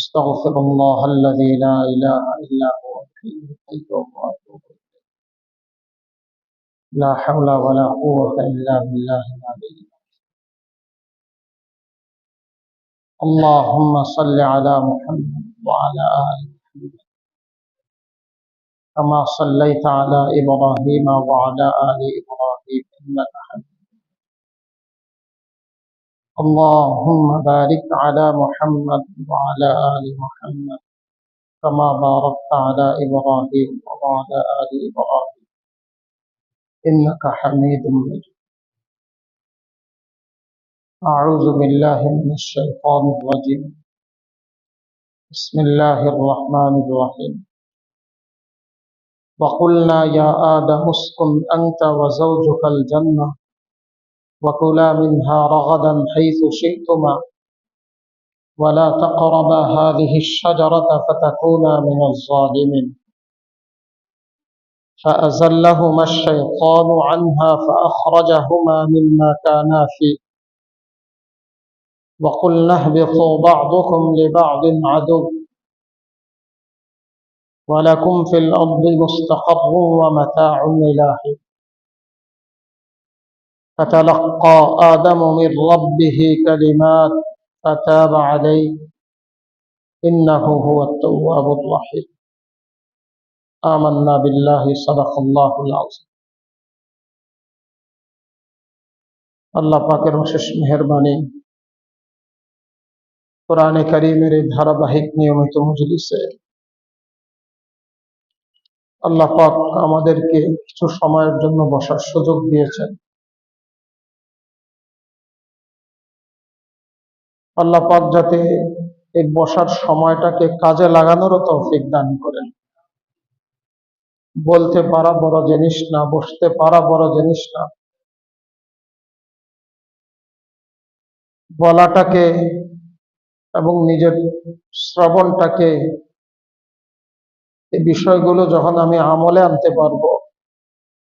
أستغفر الله الذي لا إله إلا هو الحي القيوم وأتوب إليه. لا حول ولا قوة إلا بالله العلي العظيم. اللهم صل على محمد وعلى آل محمد كما صليت على إبراهيم وعلى آل إبراهيم إنك حميد. اللهم بارك على محمد وعلى آل محمد كما باركت على إبراهيم وعلى آل إبراهيم إنك حميد مجيد. أعوذ بالله من الشيطان الرجيم. بسم الله الرحمن الرحيم. وقلنا يا آدم اسكن أنت وزوجك الجنة وكلا منها رغدا حيث شئتما ولا تقربا هذه الشجرة فتكونا من الظالمين فأزلهما الشيطان عنها فأخرجهما مما كانا فيه وقلنا اهبطوا بعضكم لبعض عدو ولكم في الأرض مستقر ومتاع إلى حين فتلقى آدم من ربه كلمات فتاب عليه إنه هو التواب الرحيم. آمنا بالله صدق الله العظيم. আল্লাহ পাকের অশেষ মেহেরবানি, কোরআনে কারীমের এই ধারাবাহিক নিয়মিত মজলিসে আল্লাহ পাক আমাদেরকে কিছু সময়ের জন্য বসার সুযোগ দিয়েছেন। আল্লাহ পাক যাতে এই বসার সময়টাকে কাজে লাগানোরও তৌফিক দান করেন। বলতে পারা বড় জিনিস না, বসতে পারা বড় জিনিস না, বলাটাকে এবং নিজের শ্রবণটাকে, এই বিষয়গুলো যখন আমি আমলে আনতে পারবো,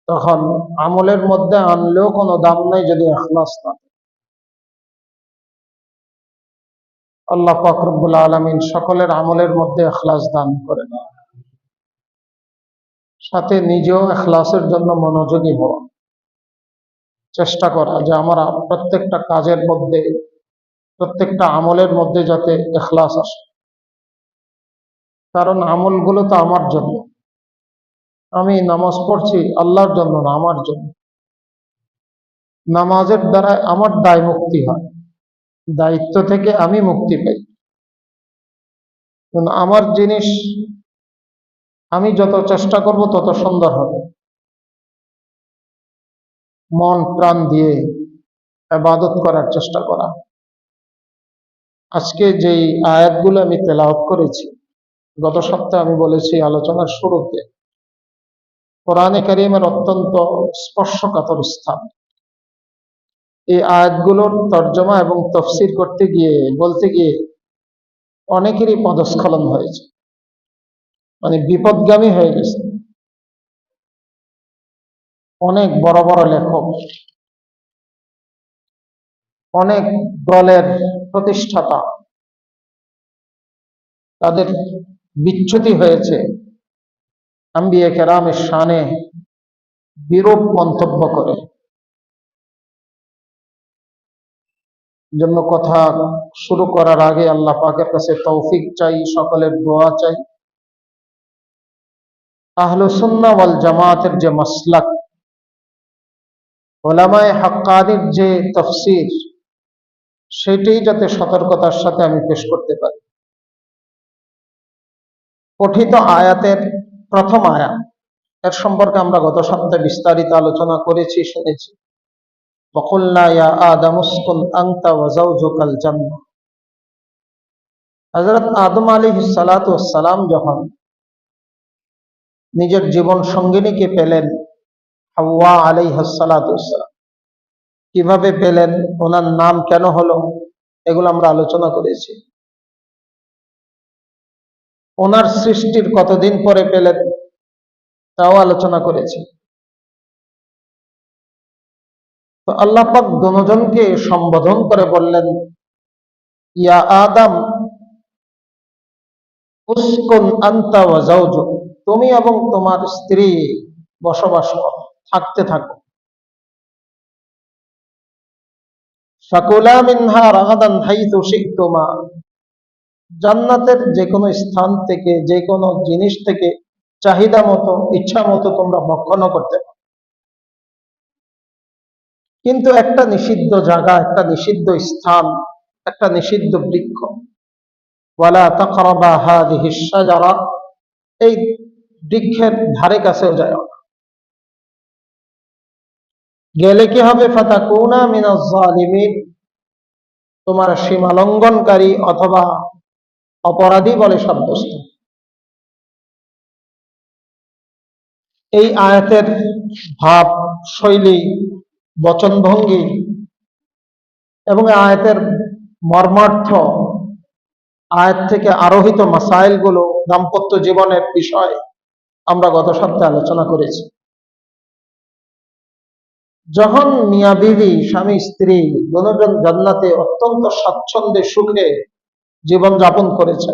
তখন আমলের মধ্যে আনলেও কোনো দাম নাই যদি ইখলাস না। আল্লাহ পাক রব্বুল আলামিন সকলের আমলের মধ্যে ইখলাস দান করেন, সাথে নিজেও ইখলাসের জন্য মনোযোগী হওয়া, চেষ্টা করা যে আমার প্রত্যেকটা কাজের মধ্যে, প্রত্যেকটা আমলের মধ্যে যাতে ইখলাস আসে। কারণ আমলগুলো তো আমার জন্য, আমি নামাজ পড়ছি আল্লাহর জন্য না, আমার জন্য। নামাজের দ্বারা আমার দায় মুক্তি হয়, দায়িত্ব থেকে আমি মুক্তি পাই। আমার জিনিস আমি যত চেষ্টা করব তত সুন্দর হবে। মন প্রাণ দিয়ে ইবাদত করার চেষ্টা করা। আজকে যেই আয়াতগুলো আমি তেলাওয়াত করেছি, গত সপ্তাহে আমি বলেছি আলোচনার শুরুতে, কোরআনে কারীমের অত্যন্ত স্পর্শকাতর স্থান। এই আয়াতগুলোর তর্জমা এবং তাফসীর করতে গিয়ে, বলতে গিয়ে অনেকেরই পদস্খলন হয়েছে, মানে বিপদগামী হয়ে গেছে। অনেক বড় বড় লেখক, অনেক দলের প্রতিষ্ঠাতা, তাদের বিচ্যুতি হয়েছে আম্বিয়া কেরামের শানে বিরূপ মন্তব্য করে। জন্য কথা শুরু করার আগে আল্লাহ পাকের কাছে তৌফিক চাই, সকলের দোয়া চাই। আহলুস সুন্নাহ ওয়াল জামাতের যে মাসলাক, উলামায়ে হাক্কানির যে তাফসীর, সেটাই যাতে সতর্কতার সাথে আমি পেশ করতে পারি। পঠিত আয়াতের প্রথম আয়াত, এর সম্পর্কে আমরা গত সপ্তাহে বিস্তারিত আলোচনা করেছি, শুনেছি। ওয়াকুলনা ইয়া আদাম উসকুন আনতা ওয়া যাওজুকাল জান্নাহ। হযরত আদম আলাইহিস সালাতু ওয়াস সালাম যখন নিজের জীবন সঙ্গিনীকে পেলেন, হাওয়া আলাইহিস সালাতু ওয়াস সালাম, কিভাবে পেলেন, ওনার নাম কেন হলো, এগুলো আমরা আলোচনা করেছি। ওনার সৃষ্টির কতদিন পরে পেলেন, তাও আলোচনা করেছি। তো আল্লাহ পাক দুজনকে সম্বোধন করে বললেন ইয়া আদম, উসকুন আনতা ওয়া যাওজুক, তুমি এবং তোমার স্ত্রী বসবাস করো, থাকতে থাকো। ফাকুলা মিনহা রাগাদান হাইতু শি'তুমা, জান্নাতের যে কোনো স্থান থেকে, যে কোনো জিনিস থেকে চাহিদা মতো, ইচ্ছা মতো তোমরা ভক্ষণ করতে পারো। কিন্তু একটা নিষিদ্ধ জায়গা, একটা নিষিদ্ধ স্থান, একটা নিষিদ্ধ বৃক্ষ, ওয়ালা তাকরাবা হাযিহিশ শাজারা, এই বৃক্ষের ধারে কাছেও যায় না। গেলে কি হবে? ফাতাকুনা মিনাজ জালিমিন, তোমার সীমা লঙ্ঘনকারী অথবা অপরাধী বলে সাব্যস্ত। এই আয়াতের ভাব, শৈলী, বচনভঙ্গি এবং আয়াতের মর্মার্থ, আয়াত থেকে আরোহিত মাসাইলগুলো, দাম্পত্য জীবনের বিষয় আমরা গত সপ্তাহে আলোচনা করেছি। যখন মিয়া বিবি, স্বামী স্ত্রী দুজন জান্নাতে অত্যন্ত স্বাচ্ছন্দ্যে সুখে জীবন যাপন করেছে,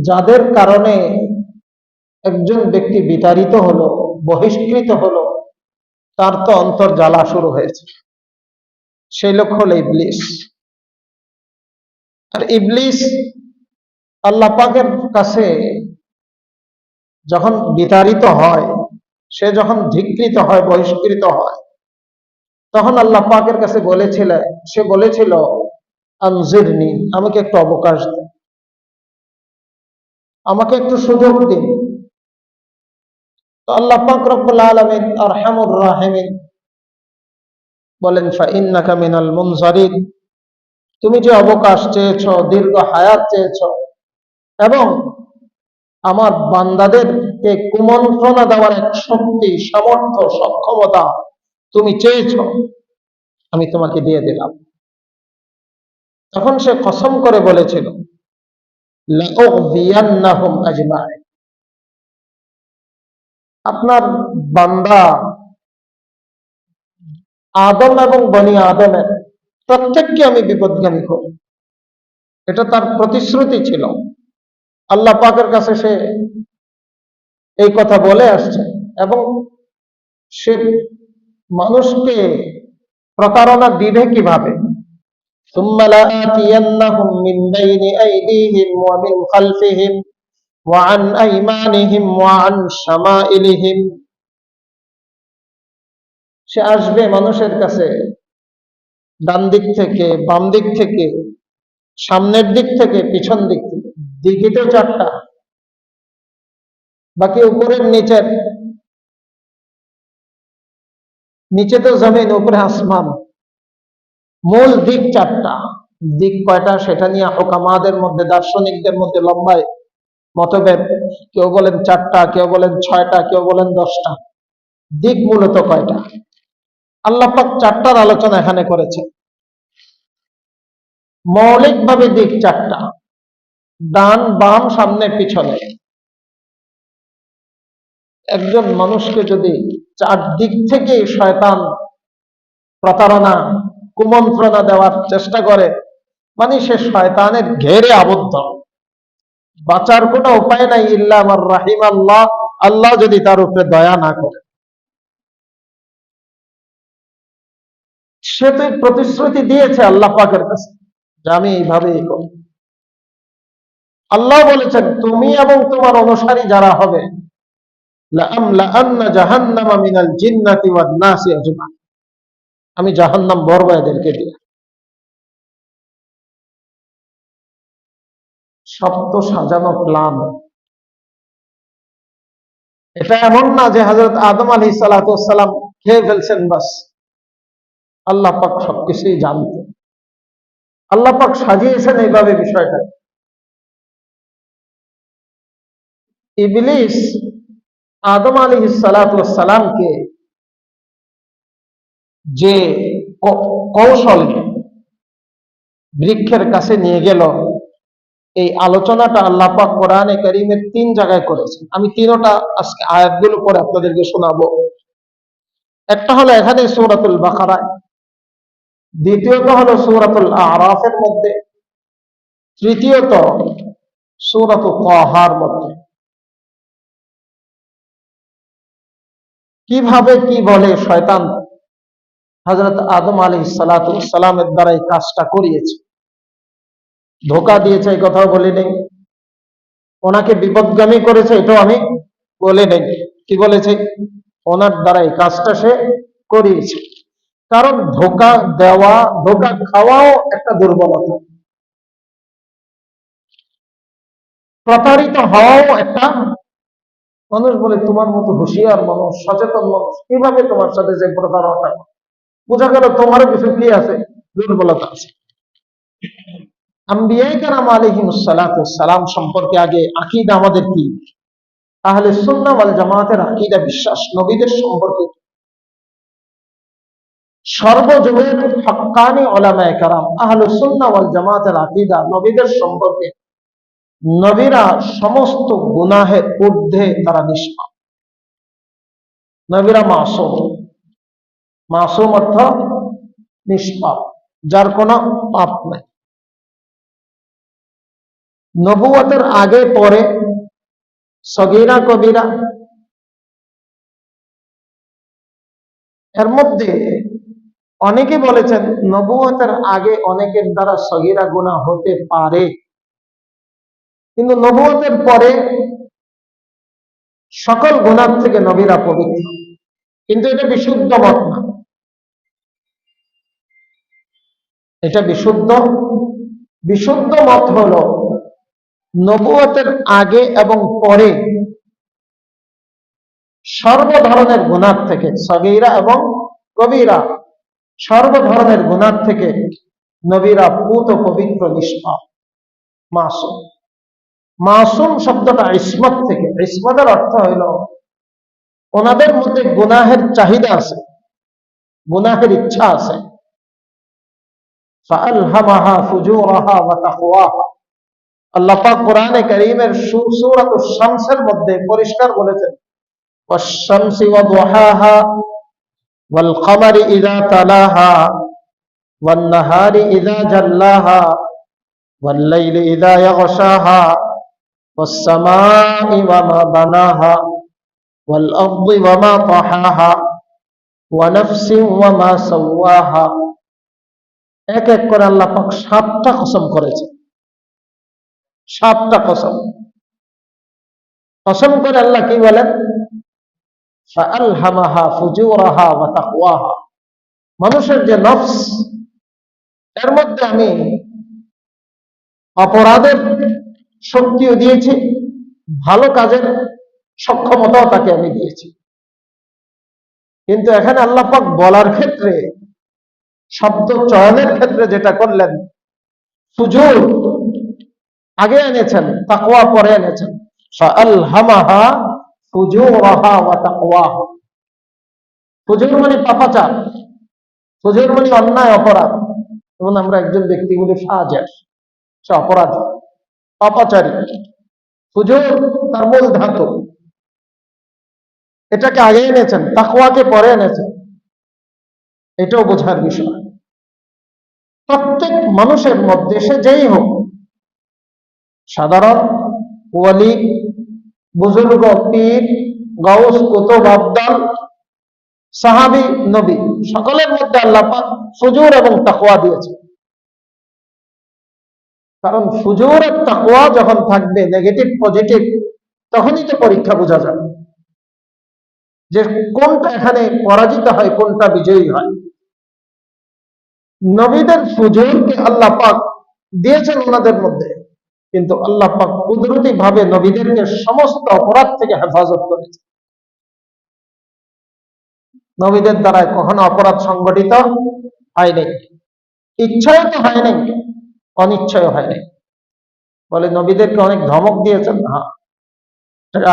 যাদের কারণে একজন ব্যক্তি বিতাড়িত হলো, বহিষ্কৃত হলো, তার তো অন্তর জ্বালা শুরু হয়েছে। সেই লোক হলো ইবলিস। আর ইবলিস আল্লাহ পাকের কাছে যখন বিতাড়িত হয়, সে যখন ধিক্কৃত হয়, বহিষ্কৃত হয়, তখন আল্লাহ পাকের কাছে সে বলেছিল আনজিরনি, আমাকে একটু অবকাশ দিন, আমাকে একটু সুযোগ দিন। তো আল্লাহ পাক রব্বুল আলামিন আরহামুর রাহিমিন বলেন ফাইন্নাকা মিনাল মুনজারিন, তুমি যে অবকাশ চেয়েছো, দীর্ঘ হায়াত চেয়েছো এবং আমার বান্দাদেরকে কুমন্ত্রণা দেওয়ার এক শক্তি, সামর্থ্য, সক্ষমতা তুমি চেয়েছো, আমি তোমাকে দিয়ে দিলাম। তখন সে কসম করে বলেছিল লাউযিয়ান্নাহুম আজমাইন, আপনার বান্দা আদম এবং বনি আদমের প্রত্যেককে আমি বিপদগামী করি। এটা তার প্রতিশ্রুতি ছিল। আল্লাহ পাকের কাছে সে এই কথা বলে আসছে এবং সে মানুষকে প্রতারণা দিবে কিভাবে? সুম্মা লাআতিয়ান্নাহুম মিন বাইনি আইদিহিম ওয়া মিন খালফিহিম ওয়া আন আইমানিহিম ওয়া আন শামাইলিহিম, সে আসবে মানুষের কাছে ডান দিক থেকে, বাম দিক থেকে, সামনের দিক থেকে, পিছন দিক থেকে। দিকে তো চারটা, বাকি উপরের নিচের, নিচে তো জমিন, উপরে আসমান, মূল দিক চারটা। দিক কয়টা সেটা নিয়ে হুকামাদের মধ্যে, দার্শনিকদের মধ্যে লম্বায় মতভেদ। কেউ বলেন চারটা, কেউ বলেন ছয়টা, কেউ বলেন 10টা। দিক মূলত কয়টা? আল্লাহ পাক চারটার আলোচনা এখানে করেছে। মৌলিকভাবে দিক চারটা, ডান, বাম, সামনে, পিছনে। একজন মানুষকে যদি চারদিক থেকে শয়তান প্রতারণা, কুমন্ত্রণা দেওয়ার চেষ্টা করে, মানে সে শয়তানের ঘেরে আবদ্ধ, বাঁচার কোনো উপায় নাই ইল্লা মান রাহিম আল্লাহ, আল্লাহ যদি তার উপরে দয়া না করে। সে তো প্রতিশ্রুতি দিয়েছে আল্লাহ পাকের কাছে যে আমি এইভাবেই করি। আল্লাহ বলেছেন তুমি এবং তোমার অনুসারী যারা হবে, লাআমলাআন্না জাহান্নামা মিনাল জিন্নাতি ওয়ান নাসি আজমাইন, আমি জাহান্নাম ভরবো এদেরকে দিয়ে। সব তো সাজানো প্ল্যান। এটা এমন না যে হযরত আদম আলাইহিস সালাতু ওয়াস সালাম খেয়ে ফেলছেন বাস। আল্লাহ পাক সবকিছুই জানতেন। আল্লাহ পাক সাজিয়েছেন এইভাবে বিষয়টা। ইবলিস আদম আলাইহিস সালাতু ওয়াস সালামকে যে কৌশলে বৃক্ষের কাছে নিয়ে গেল, এই আলোচনাটা আল্লাহ পাক কোরআনে কারীমের 3 জায়গায় করেছেন। আমি তিনটা আজকে আয়াতগুলো পরে আপনাদেরকে শোনাবো। একটা হলো এখানে সূরাতুল বাকারায়, দ্বিতীয়ত হলো সূরাতুল আরাফের মধ্যে, তৃতীয়ত সূরাত তাহার মধ্যে কিভাবে কি বলে শয়তান হযরত আদম আলাইহিস সালাতু ওয়াস সালামের দ্বারা এই কাজটা করিয়েছে, ধোঁকা দিয়েছে, এই কথাও বলি নেই, ওনাকে বিপদগামী করেছে এটাও আমি বলে নেই। কি বলেছে? ওনার দ্বারা এই কাজটা সে করিয়েছে। কারণ ধোঁকা দেওয়া, ধোঁকা খাওয়াও একটা দুর্বলতা, প্রতারিত হওয়াও একটা। মানুষ বলে তোমার মতো হুঁশিয়ার মানুষ, সচেতন মানুষ, কিভাবে তোমার সাথে যে প্রতারণা, বোঝা গেল তোমারও কিছু কি আছে, দুর্বলতা আছে। আম্বিয়ায়ে কেরাম আলাইহিমুস সালাতু ওয়াস সালাম সম্পর্কে আগে আকীদা আমাদের কি? আহলে সুন্নাহ ওয়াল জামাতের আকীদা বিশ্বাস নবীদের সম্পর্কে সর্বযুগের হক্কানি উলামায়ে কেরাম আহলে সুন্নাহ ওয়াল জামাতের আকীদা নবীদের সম্পর্কে নবীরা সমস্ত গুনাহের ঊর্ধ্বে তারা নিষ্পাপ। নবীরা মাসুম, মাসুম অর্থ নিষ্পাপ, যার কোনো পাপ নাই। নবুয়তের আগে পরে সগীরা কবিরা, এর মধ্যে অনেকে বলেছেন নবুয়তের আগে অনেকের দ্বারা সগীরা গুনাহ হতে পারে, কিন্তু নবুয়তের পরে সকল গুনাহ থেকে নবীরা পবিত্র। কিন্তু এটা বিশুদ্ধ মত না, এটা বিশুদ্ধ মত হলো নবুয়তের আগে এবং পরে সর্ব ধরনের গুনাহ থেকে, সগীরা এবং কবিরা, সর্ব ধরনের গুনাহ থেকে নবীরা পুত পবিত্র, নিষ্পাপ, মাসুম। মাসুম শব্দটা ইসমত থেকে, ইসমতের অর্থ হইল ওনাদের মধ্যে গুনাহের চাহিদা আছে, গুনাহের ইচ্ছা আছে। ফাআলহামাহা ফুজুরাহা ওয়া তাকওয়াহা, আল্লাহ পাক কোরআনে কারীমের সূরাতুশ শামসের মধ্যে পরিষ্কার বলেছেন, ওয়াশ-শামসি ওয়া দুহাহা ওয়াল কমারি ইযা তালাহা ওয়ান নাহারি ইযা জাল্লাহা ওয়াল লাইলি ইযা ইয়াগশাহা ওয়াস সামাই ওয়া মা বানাহা ওয়াল আরদি ওয়া মা তাহাহা ওয়া নাফসিন ওয়া মা সাওয়াহা। এক এক করে আল্লাহ পাক 7টা কসম করেছে, 7টা কসম। কসম করে আল্লাহ কি বলেন? ফাআলহামাহা ফুজুরাহা ওয়া তাকওয়াহা, মানুষের যে নফস, এর মধ্যে আমি অপরাধের শক্তিও দিয়েছি, ভালো কাজের সক্ষমতাও তাকে আমি দিয়েছি। কিন্তু এখানে আল্লাহ পাক বলার ক্ষেত্রে, শব্দ চয়নের ক্ষেত্রে যেটা করলেন, ফুজুর আগে এনেছেন, তাকওয়া পরে এনেছেন। ফাআলহামাহা ফুজুরাহা ওয়া তাকওয়াহা। ফুজুর মানে পাপাচার, ফুজুর মানে অন্যায়, অপরাধ। যেমন আমরা একজন ব্যক্তি বলি ফাজের, সে অপরাধী, পাপাচারী। ফুজুর তার মূল ধাতু, এটাকে আগে এনেছেন, তাকওয়াকে পরে এনেছেন, এটাও বোঝার বিষয়। প্রত্যেক মানুষের মধ্যে, সে যেই হোক, সাধারণ, ওয়ালি, বুজুর্গ, পীর, গাউস, কুতুব, আবদাল, সাহাবী, নবী, সকলের মধ্যে আল্লাহ পাক ফুজুর এবং তাকওয়া দিয়েছে। কারণ ফুজুর আর তাকওয়া যখন থাকবে, নেগেটিভ পজিটিভ, তখনই তো পরীক্ষা বোঝা যাবে যে কোনটা এখানে পরাজিত হয়, কোনটা বিজয়ী হয়। নবীদের ফুজুরকে আল্লাহ পাক দিয়েছেন ওনাদের মধ্যে, কিন্তু আল্লাহ পাক কুদরতি ভাবে নবীদেরকে সমস্ত অপরাধ থেকে হেফাজত করেছে। নবীদের দ্বারা কখনো অপরাধ সংগঠিত হয়নি, ইচ্ছায় তো হয় নাই, অনিচ্ছায় হয় নাই। বলে নবীদেরকে অনেক ধমক দিয়েছেন, হ্যাঁ,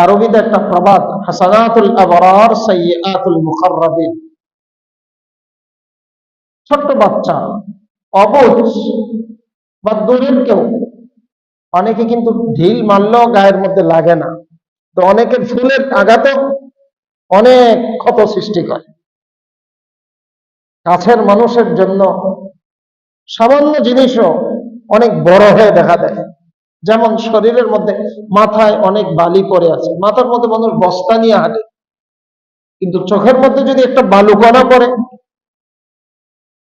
আরবিতে একটা প্রবাদ, হাসানাতুল আবরার সাইয়্যাতুল মুকাররাবিন। ছোট্ট বাচ্চা, অবুঝ বা দূরের কেউ, অনেকে কিন্তু ঢিল মারলেও গায়ের মধ্যে লাগে না, তো অনেকের ফুলের আঘাতে অনেক ক্ষত সৃষ্টি করে। কাছের মানুষের জন্য সামান্য জিনিসও অনেক বড় হয়ে দেখা দেয়। যেমন শরীরের মধ্যে মাথায় অনেক বালি পড়ে আছে, মাথার মধ্যে মানুষ বস্তা নিয়ে হাঁটে, কিন্তু চোখের মধ্যে যদি একটা বালুকণা পড়ে,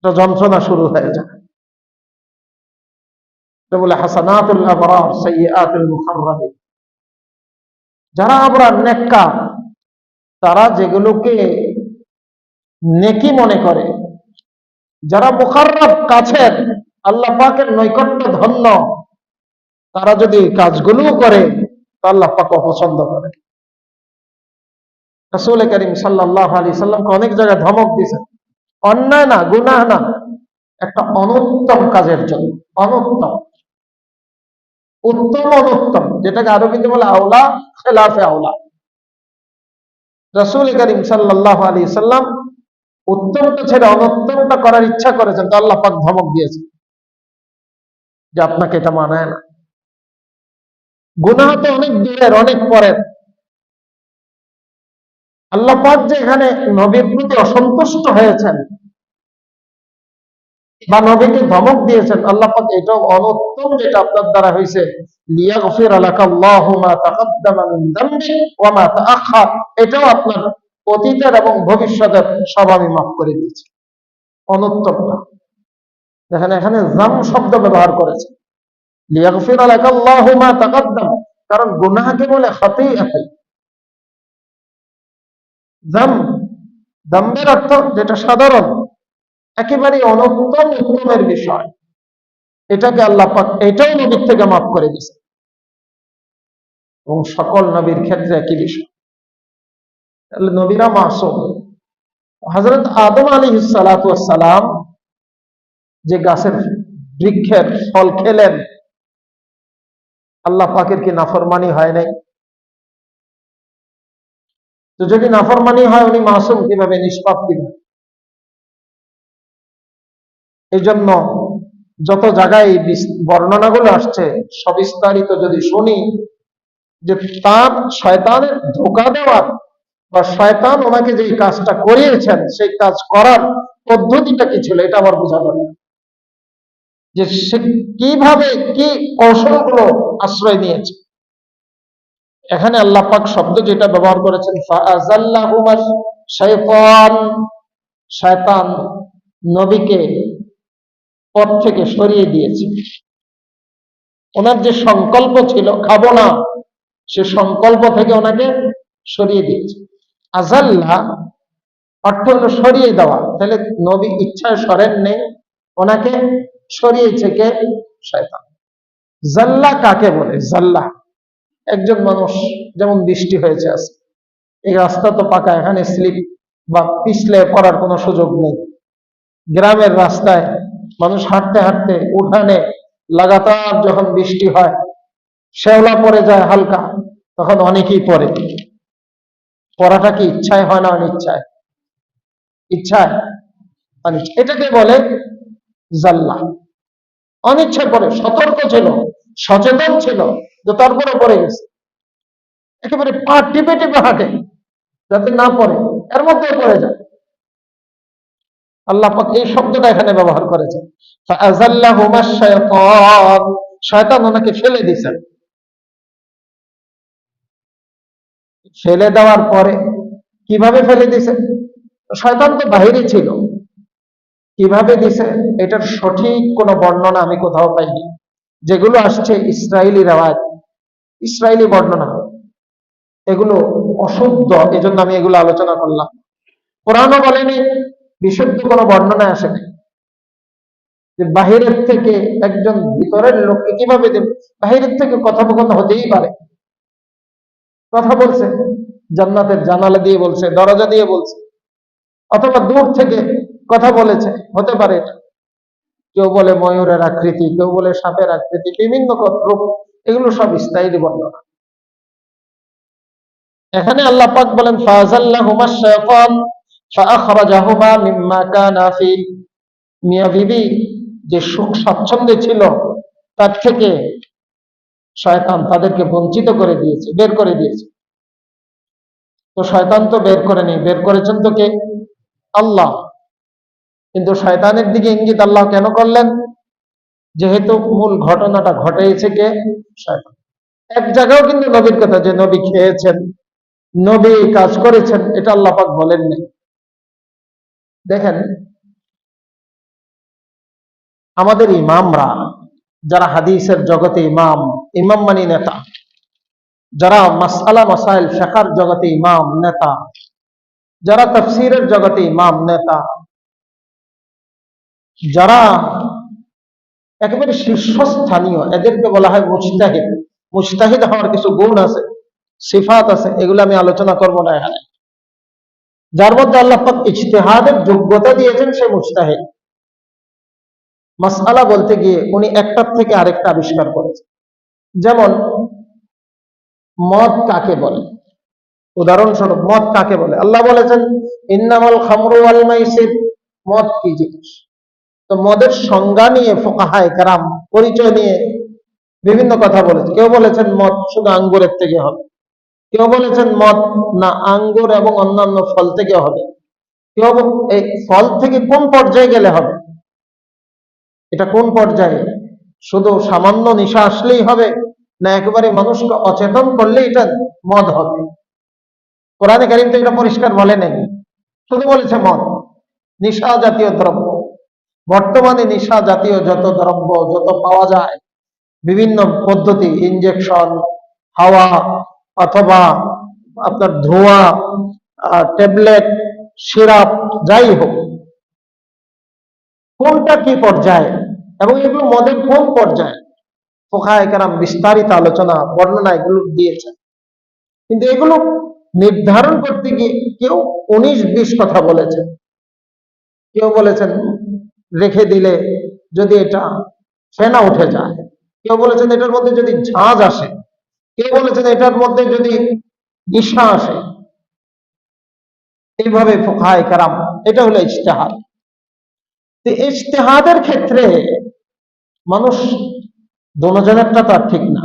যন্ত্রণা শুরু হয়ে যায়। বলে হাসানাতুল আবরার সাইয়্যাতুল মুকাররাবিন, যারা আবরার নেককার, তারা যেগুলোকে নেকি মনে করে, যারা মুকাররাব কাছের, আল্লাহ পাকের নৈকট্য ধন্য, তারা যদি কাজগুলো করে তা আল্লাহ পাক অপছন্দ করে। রাসূল করিম সাল্লাল্লাহু আলাইহি সাল্লামকে অনেক জায়গায় ধমক দিয়েছেন, অন্যায় না, গুনাহ না, একটা অনুত্তম কাজের জন্য। অনুত্তম, উত্তম অনুত্তম, যেটাকে আরবিতে বলে আওলা খেলাফে আওলা। রাসূল করিম সাল্লাল্লাহু আলাইহি সাল্লাম উত্তমটা ছেড়ে অনুত্তমটা করার ইচ্ছা করেছেন, তো আল্লাহ পাক ধমক দিয়েছেন যে আপনাকে এটা মানায় না। গুনাহ তো অনেক দূরের, অনেক পরের। আল্লাহ পাক যে এখানে নবীর প্রতি অসন্তুষ্ট হয়েছেন বা নবীকে ধমক দিয়েছেন, আল্লাহ পাক এটাও অনুত্তম যেটা আপনার দ্বারা হয়েছে, লিয়াগফির লাকাল্লাহু মা তাকাদ্দামা মিন যামবি ওয়া মা তাআখার, এটাও আপনার অতীতের এবং ভবিষ্যতের সব আমি মাফ করে দিয়েছি। অনুত্তম না, দেখেন এখানে জাম শব্দ ব্যবহার করেছে, লিয়াগফির লাকাল্লাহু মা তাকাদ্দাম, কারণ গুনাহকে বলে খাতিআত। জাম, জাম্বের অর্থ যেটা সাধারণ, একেবারে অনুত্তম উত্তমের বিষয়, এটাকে আল্লাহ পাক এটাও নবীর থেকে মাফ করে দিয়েছে, এবং সকল নবীর ক্ষেত্রে একই বিষয়। তাহলে নবীরা মাসুম। হযরত আদম আলাইহিস সালাতু ওয়াস সালাম যে গাছের বৃক্ষের ফল খেলেন, আল্লাহ পাকের কি নাফরমানি হয় নাই? তো যদি নাফরমানি হয়, উনি মাসুম কিভাবে, নিষ্পাপ কিভাবে? এই জন্য যত জায়গায় বর্ণনাগুলো আসছে সবিস্তারিত যদি শুনি, যে তার শয়তানের ধোঁকা দেওয়ার বা শয়তান ওনাকে যে কাজটা করিয়েছেন, সেই কাজ করার পদ্ধতিটা কি ছিল, এটা আবার বোঝা যাবে, যে সে কিভাবে কি কৌশলগুলো আশ্রয় নিয়েছে। এখানে আল্লাহ পাক শব্দ যেটা ব্যবহার করেছেন, ফাআযাল্লাহুমা শাইতান, শয়তান নবীকে পথ থেকে সরিয়ে দিয়েছে। ওনার যে সংকল্প ছিল খাবো না, সে সংকল্প থেকে ওনাকে সরিয়ে দিয়েছে। আযাল্লা অর্থ হলো সরিয়ে দেওয়া, তাহলে নবী ইচ্ছায় সরেন নেই, ওনাকে সরিয়েছে কে? শয়তান। জাল্লা কাকে বলে? জাল্লা একজন মানুষ, যেমন বৃষ্টি হয়েছে আজকে, এই রাস্তা তো পাকা, এখানে স্লিপ বা পিছলে পড়ার কোনো সুযোগ নেই। গ্রামের রাস্তায় মানুষ হাঁটতে হাঁটতে উঠানে লাগাতার যখন বৃষ্টি হয়, শ্যাওলা পড়ে যায় হালকা, তখন অনেকেই পড়ে। পড়াটা কি ইচ্ছায় হয় না অনিচ্ছায়? ইচ্ছায়। এটাকে বলে জাল্লা। অনিচ্ছায় পড়ে, সতর্ক ছিল, সচেতন ছিল, যে তারপরে পড়ে গেছে, একেবারে পা টিপে টিপে হাঁটে যাতে না পড়ে, এর মধ্যে পড়ে যায়। আল্লাহ পাক এই শব্দটা এখানে ব্যবহার করেছেন, ফাআযাল্লাহুমা শাইতান, শয়তান ওনাকে ফেলে দিয়েছেন। ফেলে দেওয়ার পরে কিভাবে ফেলে দিয়েছে? শয়তান তো বাহিরে ছিল, কিভাবে দিছে এটার সঠিক কোনো বর্ণনা আমি কোথাও পাইনি। যেগুলো আসছে ইসরায়েলি রেওয়ায়াত, ইসরায়েলি বর্ণনা, এগুলো অশুদ্ধ, এজন্য আমি এগুলো আলোচনা করলাম। কোরআনও বলেনি, বিশুদ্ধ কোনো বর্ণনা আসেনি যে বাহিরের থেকে একজন ভিতরের লোককে কিভাবে দেবে। বাহিরের থেকে কথোপকথন হতেই পারে, কথা বলছে, জান্নাতের জানালা দিয়ে বলছে, দরজা দিয়ে বলছে, অথবা দূর থেকে কথা বলেছে, হতে পারে এটা। কেউ বলে ময়ূরের আকৃতি, কেউ বলে সাপের আকৃতি, বিভিন্ন রূপ, এগুলো সব ইসরায়েলি বর্ণনা। এখানে আল্লাহ পাক বলেন, ফাযাল্লাহুমা শাইতান ফাআখরাজাহুমা মিম্মা কানা ফি, মিয়া বিবি যে সুখ স্বাচ্ছন্দ্যে ছিল, তার থেকে শয়তান তাদেরকে বঞ্চিত করে দিয়েছে, বের করে দিয়েছে। তো শয়তান তো বের করেনি, বের করেছেন তো কে? আল্লাহ। কিন্তু শয়তানের দিকে ইঙ্গিত আল্লাহ কেন করলেন? যেহেতু মূল ঘটনাটা ঘটেছে কে? শয়তান। এক জায়গাও কিন্তু নবীর কথা যে নবী খেয়েছেন, নবী কাজ করেছেন, এটা আল্লাহ পাক বলেননি। দেখেন, আমাদের ইমামরা যারা হাদিসের জগতে ইমাম, ইমাম মানে নেতা, যারা মাসআলা মাসাইল ফিকহের জগতে ইমাম নেতা, যারা তাফসীরের জগতে ইমাম নেতা, যারা একেবারে শীর্ষস্থানীয়, এদেরকে বলা হয় মুজতাহিদ। মুজতাহিদ হওয়ার কিছু গুণ আছে, সিফাত আছে, এগুলো আমি আলোচনা করব না এখানে। যার মধ্যে আল্লাহ পাক ইজতিহাদের যোগ্যতা দিয়েছেন সে মুজতাহিদ। মাসআলা বলতে গিয়ে উনি একটার থেকে আরেকটা আবিষ্কার করেছেন। যেমন মদ কাকে বলে, উদাহরণস্বরূপ মদ কাকে বলে? আল্লাহ বলেছেন ইন্নামাল খামরু ওয়াল মাইসির, মদ কি জিনিস? তো মদের সংজ্ঞা নিয়ে ফুকাহায়ে কেরাম পরিচয় নিয়ে বিভিন্ন কথা বলেছে। কেউ বলেছেন মদ শুধু আঙ্গুরের থেকে হবে, কেউ বলেছেন মদ না আঙ্গুর এবং অন্যান্য ফল থেকে হবে, কেউ এই ফল থেকে কোন পর্যায়ে গেলে হবে, এটা কোন পর্যায়ে, শুধু সামান্য নেশা আসলেই হবে না একেবারে মানুষকে অচেতন করলে এটা মদ হবে? কোরআনে কারীম তো এটা পরিষ্কার বলে নাই, শুধু বলেছে মদ, নেশা জাতীয় দ্রব্য। বর্তমানে নেশা জাতীয় যত দ্রব্য যত পাওয়া যায় বিভিন্ন পদ্ধতি, ইনজেকশন, হাওয়া অথবা আপনার ধোঁয়া, ট্যাবলেট, সিরাপ, যাই হোক, কোনটা কি পর্যায়ে এবং এগুলো মদের কোন পর্যায়ে, ফুকাহায়ে কেরাম বিস্তারিত আলোচনা বর্ণনা এগুলো দিয়েছেন। কিন্তু এগুলো নির্ধারণ করতে গিয়ে কেউ 19-20 কথা বলেছেন। কেউ বলেছেন রেখে দিলে যদি এটা ফেনা উঠে যায়, কেউ বলেছেন এটার মধ্যে যদি ঝাঁজ আসে, কেউ বলেছেন এটার মধ্যে যদি নেশা আসে। এইভাবে ফুকাহায়ে কেরাম, এটা হলো ইজতিহাদ। ইজতিহাদের ক্ষেত্রে মানুষ দুজনেরটা তো আর ঠিক না।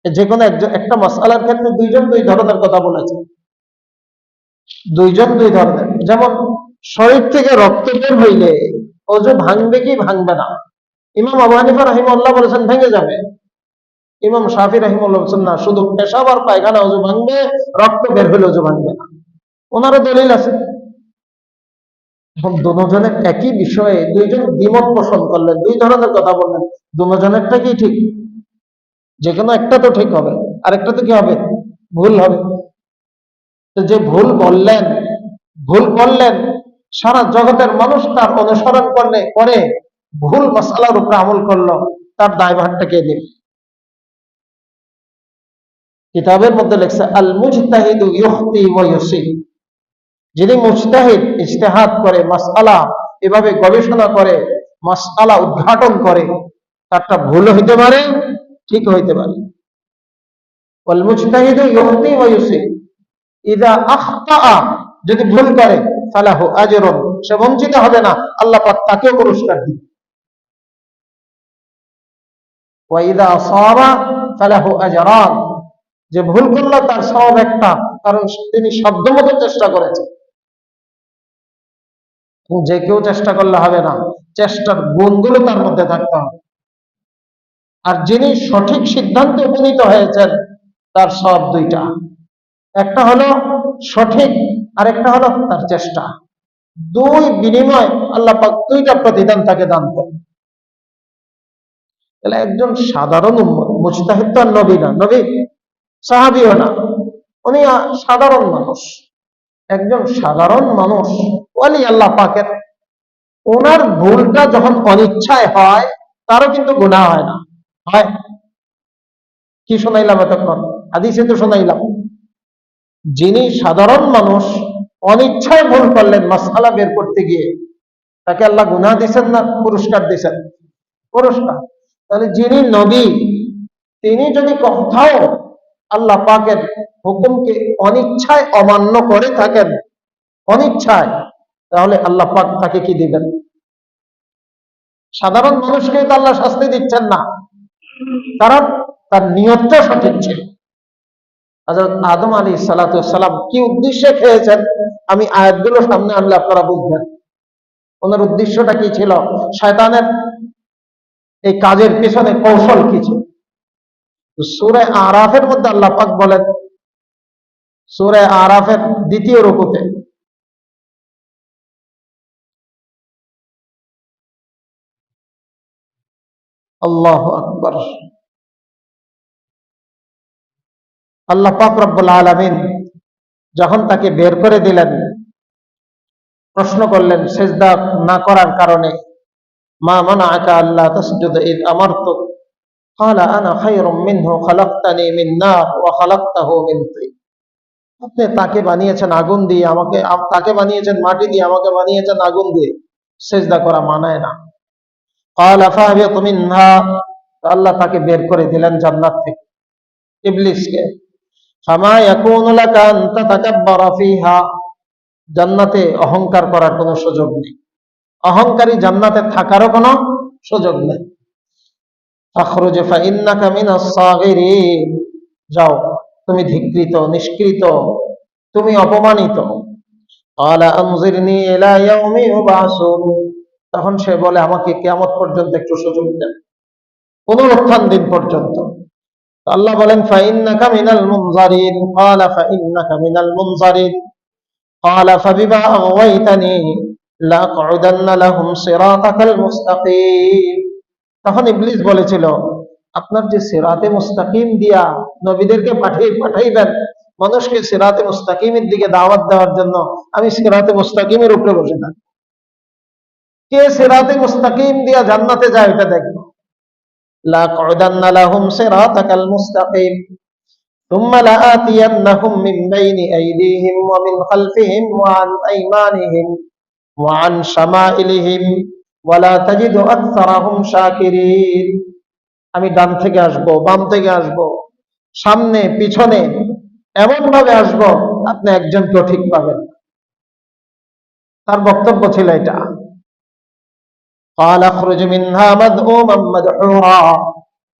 যে কোনো একটা মাসআলার ক্ষেত্রে দুইজন দুই ধরনের কথা বলেছে, দুইজন দুই ধরনের। যেমন শরীর থেকে রক্ত বের হইলে ওযু ভাঙবে কি ভাঙবে না? ইমাম আবু হানিফা রাহিমাহুল্লাহ বলেছেন ভেঙে যাবে। ইমাম শাফি রাহিমাহুল্লাহ বলেছেন না, শুধু পেশাব আর পায়খানা ওযু ভাঙবে, রক্ত বের হলে ওযু ভাঙবে না। ওনারও দলিল আছে। এখন দুজনের একই বিষয়ে দুইজন দ্বিমত পোষণ করলেন, দুই ধরনের কথা বললেন, দুজনেরটা কি ঠিক? যে কোনো একটা তো ঠিক হবে, আরেকটা তো কি হবে? ভুল হবে। তো যে ভুল বললেন, ভুল করলেন, সারা জগতের মানুষ তার অনুসরণ করে ভুল মাসআলার উপরে আমল করলো, তার দায়ভারটা কে নেবে? কিতাবের মধ্যে লেখছে আল মুজতাহিদু ইউখতি ওয়া ইউসিব, যিনি মুজতাহিদ ইজতিহাদ করে, মাসআলা এভাবে গবেষণা করে, মাসআলা উদ্ঘাটন করে, তারটা ভুল হইতে পারে, ঠিক হইতে পারে। ওয়াল মুজতাহিদু ইউখতি ওয়া ইউসিব, ইযা আখতা, যদি ভুল করে, ফালাহু আজরুন, সে বঞ্চিত হবে না, আল্লাহ পাক তাকেও পুরস্কার দিবেন। ওয়া ইযা আসাবা ফালাহু আজরান, যে ভুল করলো তার সওয়াব একটা, কারণ তিনি সাধ্যমতো চেষ্টা করেছেন। যে কেউ চেষ্টা করলে হবে না, চেষ্টার গুণগুলো তার মধ্যে থাকতে হবে। আর যিনি সঠিক সিদ্ধান্তে উপনীত হয়েছেন তার সওয়াব দুইটা, একটা হলো সঠিক, আর একটা হলো তার চেষ্টা। দুই বিনিময় আল্লাহ পাক দুইটা প্রতিদান তাকে দান করেন। তাহলে একজন সাধারণ উম্মত, মুজতাহিদ তো আর নবী না, নবী সাহাবীও না, উনি সাধারণ মানুষ, একজন সাধারণ মানুষ ওয়ালি আল্লাহ পাকের, ওনার ভুলটা যখন অনিচ্ছায় হয় তারও কিন্তু গুনাহ হয় না, হয়? কি শোনাইলাম এতক্ষণ? হাদিসে তো শোনাইলাম। যিনি সাধারণ মানুষ অনিচ্ছায় ভুল করলেন মাসআলা বের করতে গিয়ে, তাকে আল্লাহ গুনাহ দিবেন না পুরস্কার দিবেন? পুরস্কার। তাহলে যিনি নবী, তিনি যদি কোথাও আল্লাহ পাকের হুকুমকে অনিচ্ছায় অমান্য করে থাকেন, অনিচ্ছায়, তাহলে আল্লাহ পাক তাকে কি দিবেন? সাধারণ মানুষকে তো আল্লাহ শাস্তি দিচ্ছেন না, কারণ তার নিয়তটা সঠিক ছিল। হযরত আদম আলাইহিস সালাতু ওয়াস সালাম কি উদ্দেশ্যে খেয়েছেন, আমি আয়াতগুলো সামনে আনলে আপনারা বুঝবেন ওনার উদ্দেশ্যটা কি ছিল। শয়তানের এই কাজের পেছনে কৌশল কি ছিল? সূরা আরাফের মধ্যে আল্লাহ পাক বলেন, সূরা আরাফের দ্বিতীয় রুকুতে, আল্লাহু আকবার, আল্লাহ পাক রব্বুল আলামিন যখন তাকে বের করে দিলেন, প্রশ্ন করলেন সেজদা না করার কারণে, মা মানাআকা আল্লা তাসজুদ ইয আমারতুক ক্বালা আনা খায়রুম মিনহু খালাকতানি মিন নার ওয়া খালাকতাহু মিন তিন। আপনি তাকে বানিয়েছেন আগুন দিয়ে, তাকে বানিয়েছেন মাটি দিয়ে, আমাকে বানিয়েছেন আগুন দিয়ে, সেজদা করা মানায় না। ক্বালা ফাহবিত মিনহা, আল্লাহ তাকে বের করে দিলেন জান্নাত থেকে, ইবলিসকে। ফামা ইয়াকুনু লাকা আন তাতাকাব্বারা ফিহা, জান্নাতে অহংকার করার কোনো সুযোগ নেই, অহংকারী জান্নাতে থাকারও কোনো সুযোগ নেই। ফাখরুজ ফাইন্নাকা মিনাস সাগিরিন, যাও, তুমি ধিক্কৃত, নিষ্কৃত, তুমি অপমানিত। ক্বালা আনজিরনি ইলা ইয়াউমি ইউবআসুন, তখন সে বলে আমাকে কিয়ামত পর্যন্ত একটু সুযোগ দেন, পুনরুত্থান দিন পর্যন্ত। আল্লাহ বলেন ফাইন্নাকা মিনাল মুনজারিন, ক্বালা ফাইন্নাকা মিনাল মুনজারিন, ক্বালা ফাবিমা আগওয়াইতানি লাআকউদান্না লাহুম সিরাতাকাল মুস্তাকিম। তখন ইবলিস বলেছিল, আপনার যে সিরাতে মুস্তাকিম দিয়া নবীদেরকে পাঠাইবেন মানুষকে সিরাতে মুস্তাকিমের দিকে দাওয়াত দেওয়ার জন্য, আমি সিরাতে মুস্তাকিমের উপরে বসে থাকি, কে সিরাতে মুস্তাকিম দিয়া জান্নাতে যায় এটা দেখবো। লাআকউদান্না লাহুম সিরাতাকাল মুস্তাকিম ثم لآتينهم من بين أيديهم ومن خلفهم وعن أيمانهم وعن شمائلهم ولا تجد أكثرهم شاكرين। আমি ডান থেকে আসবো, বাম থেকে আসবো, সামনে পিছনে, এমন ভাবে আসবো আপনি একজনকেও ঠিক পাবেন। তার বক্তব্য ছিল এটা। قال اخرج منها مذءوما مدحورا,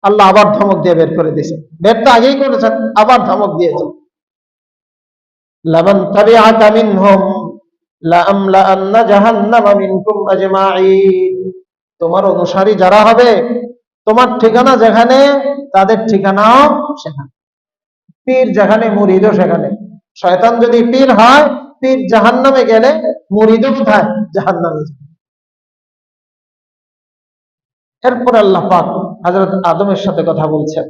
আল্লাহ আবার ধমক দিয়ে বের করে দিয়েছেন, বেরটা আগেই করেছেন, আবার ধমক দিয়েছেন। লামান তাবিআকা মিনহুম লাআমলাআন্না জাহান্নামা মিনকুম আজমাঈন, তোমার অনুসারী যারা হবে, তোমার ঠিকানা যেখানে তাদের ঠিকানাও সেখানে, পীর যেখানে মুরিদও সেখানে। শয়তান যদি পীর হয়, পীর জাহান্নামে গেলে মুরিদও কোথায়? জাহান্নামে। এরপর আল্লাহ পাক হযরত আদমের সাথে কথা বলছেন।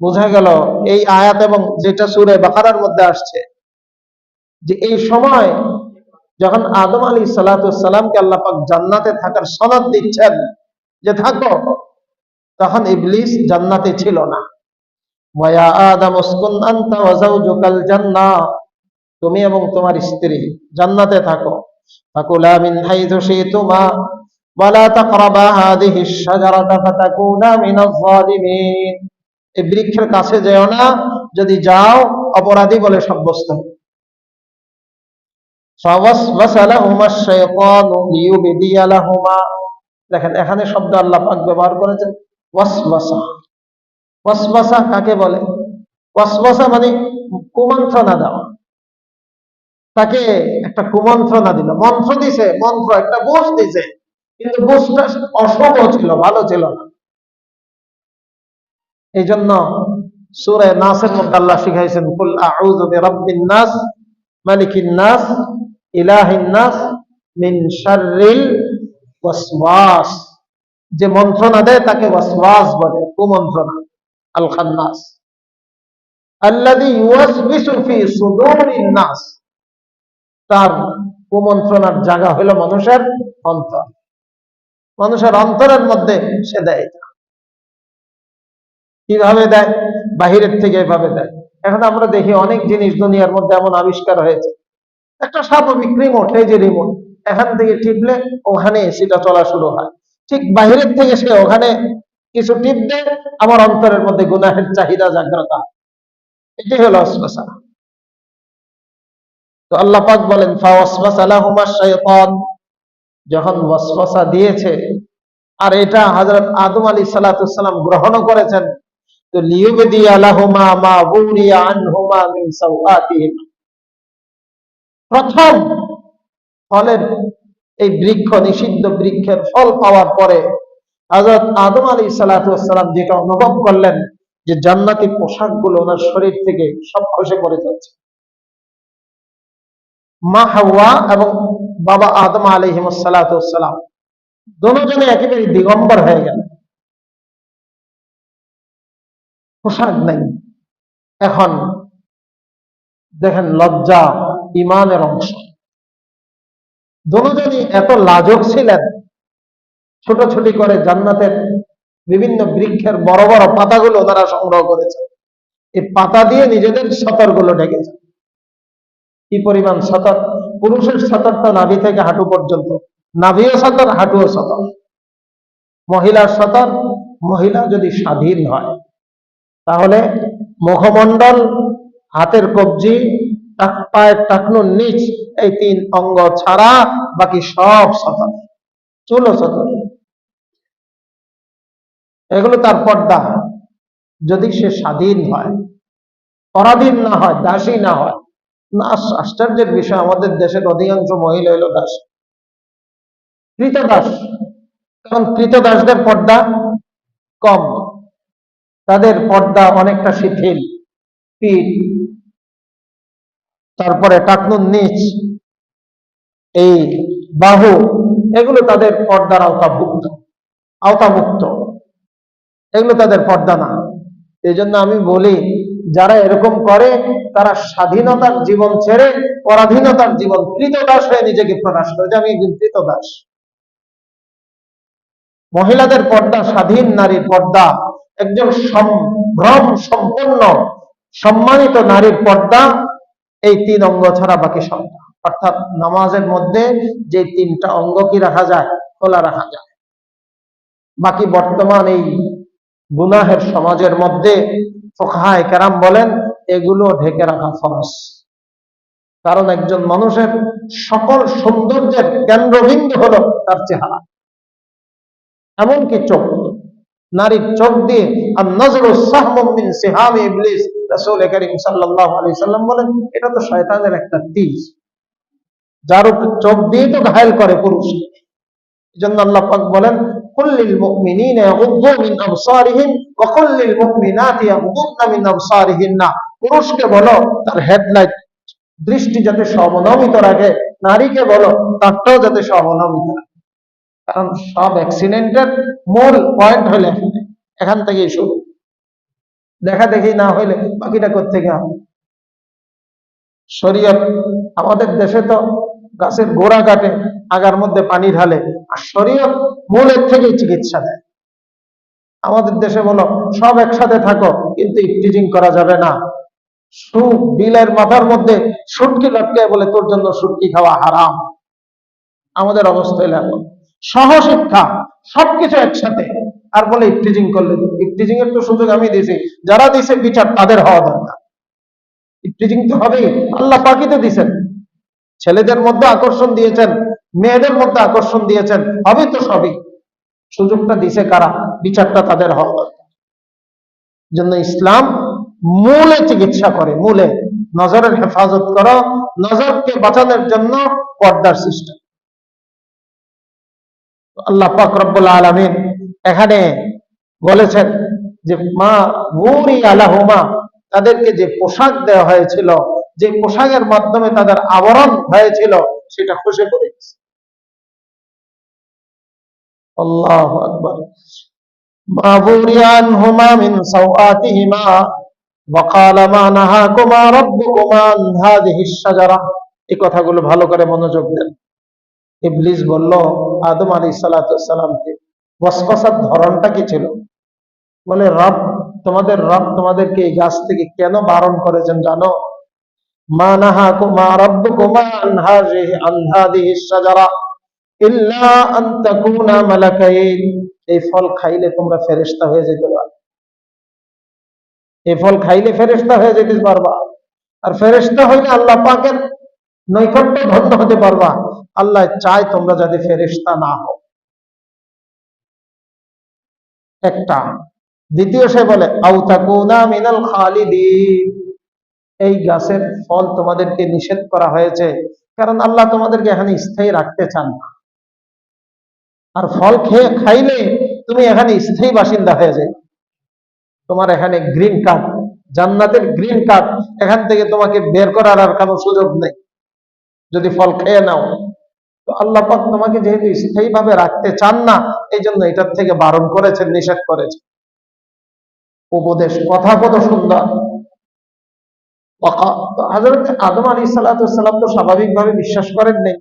বোঝা গেল এই আয়াত এবং যেটা সূরা বাকারার মধ্যে আসছে, যে এই সময় যখন আদম আলাইহিস সালাতু সালামকে আল্লাহ পাক জান্নাতে থাকার সনদ দিচ্ছেন যে থাকো, তখন ইবলিস জান্নাতে ছিল না। ওয়া ইয়া আদম উসকুন আনতা ওয়া যাওজুকাল জান্নাহ, তুমি এবং তোমার স্ত্রী জান্নাতে থাকো। ফাকুলা মিন হাইযু শিতুমা ওয়া লা তাকরাবা হাযিহিশ শাজারাতা ফাতাকুনা মিনাজ যালিমিন, এই বৃক্ষের কাছে যেও না, যদি যাও অপরাধী বলে সাব্যস্ত হবে। ফাওয়াসওয়াসা লাহুমা শাইতানু লিইউবদিয়া লাহুমা, দেখেন এখানে শব্দ আল্লাহ পাক ব্যবহার করেছেন ওয়াসওয়াসা। ওয়াসওয়াসা কাকে বলে? ওয়াসওয়াসা মানে কুমন্ত্রণা দেওয়া, তাকে একটা কুমন্ত্রণা দিল, মন্ত্র দিছে, মন্ত্র একটা বুঝ দিছে, কিন্তু বুঝটা অশুভ ছিল, ভালো ছিল না। এই জন্য সূরা নাসের মধ্যে আল্লাহ শিখাইছেন কুল আউযু বিরাব্বিন নাস মালিকিন নাস ইলাহিন নাস মিন শাররিল ওয়াসওয়াস, যে মন্ত্রণা দেয় তাকে ওয়াসওয়াস বলে, কুমন্ত্রণা। আল খান্নাস আল্লাযী ইউওয়াসবিসু ফি সুদুরিন নাস, তার কুমন্ত্রণার জায়গা হলো মানুষের অন্তর, মানুষের অন্তরের মধ্যে সে দেয়। কিভাবে দেয়? বাহিরের থেকে এভাবে দেয়। এখন আমরা দেখি অনেক জিনিস দুনিয়ার মধ্যে এমন আবিষ্কার হয়েছে, একটা স্বাভাবিক রিমোট, এই যে রিমোট, এখান থেকে টিপলে ওখানে সেটা চলা শুরু হয়। ঠিক বাহিরের থেকে সে ওখানে কিছু টিপ দেয়, আমার অন্তরের মধ্যে গুনাহের চাহিদা জাগ্রত। এটি হলো ওয়াসওয়াসা। তো আল্লাহ পাক বলেন ফাওয়াসওয়াসা লাহুমা শাইতান, যখন ওয়াসওয়াসা দিয়েছে, আর এটা হযরত আদম আলাইহিস সালাতু সালাম গ্রহণও করেছেন, তো লিইউবদিয়া লাহুমা মা বুরিয়া আনহুমা মিন সাওআতিহিম, প্রথম ফলের এই বৃক্ষ, নিষিদ্ধ বৃক্ষের ফল পাওয়ার পরে হযরত আদম আলাইহিস সালাতু ওয়াস সালাম যেটা অনুভব করলেন যে জান্নাতি পোশাকগুলো ওনার শরীর থেকে সব খসে পড়ে যাচ্ছে, মা হাওয়া এবং বাবা আদম আলাইহিস সালাতু ওয়াস সালাম দুজনে একেবারে দিগম্বর হয়ে গেল, পোশাক নাই। এখন দেখেন লজ্জা ইমানের অংশ। দুজনই এত লাজুক ছিলেন, ছোটাছুটি করে জান্নাতের বিভিন্ন বৃক্ষের বড় বড় পাতাগুলো তারা সংগ্রহ করেছে, এই পাতা দিয়ে নিজেদের সতরগুলো ঢেকেছে। কি পরিমাণ সতর! পুরুষের সতর তো নাভি থেকে হাঁটু পর্যন্ত, নাভিও সতর হাঁটুও সতর। মহিলার সতর, মহিলা যদি স্বাধীন হয় তাহলে মুখমণ্ডল, হাতের কবজি, পায়ের টাকনুর নিচ, এই 3 অঙ্গ ছাড়া বাকি সব সতর, চুলও সতর। এগুলো তার পর্দা, যদি সে স্বাধীন হয়, পরাধীন না হয়, দাসী না হয়। না, আশ্চর্যের বিষয়, আমাদের দেশের অধিকাংশ মহিলা হইল দাস, কৃতদাস। কারণ কৃতদাসদের পর্দা কম, তাদের পর্দা অনেকটা শিথিল, পিঠ, তারপরে টাকনুর নিচ, এই বাহু, এগুলো তাদের পর্দার আওতামুক্ত, এগুলো তাদের পর্দা না। এই জন্য আমি বলি, যারা এরকম করে তারা স্বাধীনতার জীবন ছেড়ে পরাধীনতার জীবন, কৃতদাস হয়ে নিজেকে প্রকাশ করে যে আমি একজন কৃতদাস। মহিলাদের পর্দা, স্বাধীন নারীর পর্দা, একজন সম্ভ্রম সম্পন্ন সম্মানিত নারীর পর্দা এই 3 অঙ্গ ছাড়া বাকি সব। অর্থাৎ নামাজের মধ্যে যে 3টা অঙ্গ কি রাখা যায়, খোলা রাখা যায়। বাকি বর্তমান এই গুনাহের সমাজের মধ্যে ফুকাহায়ে কেরাম বলেন এগুলো ঢেকে রাখা ফরজ। কারণ একজন মানুষের সকল সৌন্দর্যের কেন্দ্রবিন্দু হলো তার চেহারা, এমনকি চোখ। নারীর চোখ দিয়ে আন-নাজরু সাহমুম মিন সিহামি ইবলিস, রাসূল করিম সাল্লাল্লাহু আলাইহি সাল্লাম বলেন এটা তো শয়তানের একটা তীর, যার উপর চোখ দিয়ে তো ঘায়েল করে পুরুষ। এজন্য আল্লাহ পাক বলেন কুল্লিল মুমিনিনা ইয়াগুদ্দু মিন আবসারিহিম ওয়া কুল্লিল মুমিনাতি ইয়াগুদ্দুনা মিন আবসারিহিন্না। পুরুষকে বলো তার হেডলাইট দৃষ্টি যাতে সমনমিত রাখে, নারীকে বলো তারটাও যাতে সমনমিত রাখে। কারণ সব অ্যাক্সিডেন্টের মূল পয়েন্ট হলে এখান থেকেই শুরু, দেখা দেখি না হইলে বাকিটা কোত্থেকে হবে? শরীয়ত আমাদের দেশে তো গাছের গোড়া কাটে, আগার মধ্যে পানি ঢালে, আর শরীয়ত মূলের থেকেই চিকিৎসা দেয়। আমাদের দেশে বলো সব একসাথে থাকো, কিন্তু ইফটিজিং করা যাবে না। বিলের মাথার মধ্যে শুটকি লটকে বলে তোর জন্য শুটকি খাওয়া হারাম। আমাদের অবস্থা হইল এখন সহশিক্ষা, সবকিছু একসাথে, আর বলে ইফটিজিং করলে। ইফটিজিং এর তো সুযোগ আমি দিয়েছি, যারা দিছে বিচার তাদের হওয়া দরকার। ইফটিজিং তো হবেই, আল্লাহ পাকই তো দিয়েছেন। ছেলেদের মধ্যে আকর্ষণ দিয়েছেন, মেয়েদের মধ্যে আকর্ষণ দিয়েছেন, হবে তো সবই। সুযোগটা দিছে কারা? বিচারটা তাদের হওয়া দরকার। জন্য ইসলাম মূলে চিকিৎসা করে, মূলে নজরের হেফাজত করো, নজরকে বাঁচানোর জন্য পর্দার সিস্টেম। আল্লাহ পাক রব্বুল আলামিন এখানে বলেছেন যে মা বুরি আলাহুমা, তাদেরকে যে পোশাক দেওয়া হয়েছিল, যে পোশাকের মাধ্যমে তাদের আবরণ হয়েছিল, সেটা খসে পড়ে গেছে। আল্লাহু আকবার। মা বুরি আনহুমা মিন সাওআতিহিমা ওয়া ক্বালা মা নাহাকুমা রাব্বুকুমা আন হাযিহিশ শাজারা। এই কথাগুলো ভালো করে মনোযোগ দেন। ইবলিস বলল আদম আলাইহিস সালাতু ওয়াস সালামকে, ওয়াসওয়াসার ধরনটা কি ছিল? বলে রব তোমাদেরকে এই গাছ থেকে কেন বারণ করেছেন জানো? মা নাহাকুমা রাব্বুকুমা আন হাযিহিশ শাজারা ইল্লা আন তাকুনা মালাকাইন। এই ফল খাইলে তোমরা ফেরেশতা হয়ে যেতে পারবে। এই ফল খাইলে ফেরেশতা হয়ে যেতে পারবা, আর ফেরেশতা হইলে আল্লাহ পাকের নৈকট্য ধন্য হতে পারবা। আল্লাহ চায় তোমরা যাতে ফেরেশতা না হও। একটা। দ্বিতীয় সে বলে আও তাকুনা মিনাল খালিদিন, এই গাছের ফল তোমাদেরকে নিষেধ করা হয়েছে কারণ আল্লাহ তোমাদেরকে এখানে স্থায়ী রাখতে চান না। আর ফল খাইলে তুমি এখানে স্থায়ী বাসিন্দা হয়ে যাবে, তোমার এখানে গ্রিন কার্ড, জান্নাতের গ্রিন কার্ড, এখান থেকে তোমাকে বের করার আর কোনো সুযোগ নেই যদি ফল খেয়ে নাও। তো আল্লাহ পাক তোমাকে যেহেতু স্থায়ী ভাবে রাখতে চান না, এই জন্য এটার থেকে বারণ করেছেন, নিষেধ করেছেন। উপদেশ, কথা কত সুন্দর। হযরত আদম আলাইহিস সালাম তো স্বাভাবিকভাবে বিশ্বাস করেন নাই।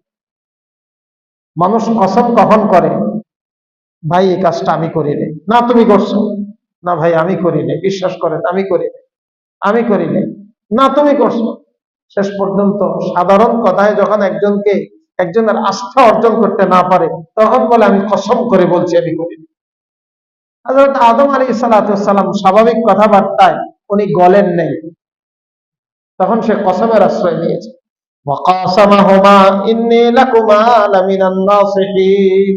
মানুষ কসম কখন করে, ভাই এই কাজটা আমি করি নাই, না তুমি করছো, না ভাই আমি করি নাই, বিশ্বাস করেন আমি করি নাই, আমি করি নাই, না তুমি করছো। শেষ পর্যন্ত সাধারণ কথায় যখন একজনের আস্থা অর্জন করতে না পারে, তখন বলে আমি কসম করে বলছি আমি করি নাই। হযরত আদম আলাইহিস সালাম স্বাভাবিক কথাবার্তায় উনি গলেন নেই, তখন সে কসমের আশ্রয় নিয়েছে। ওয়াকাসামাহুমা ইন্নী লাকুমা লামিনান নাসিহিন,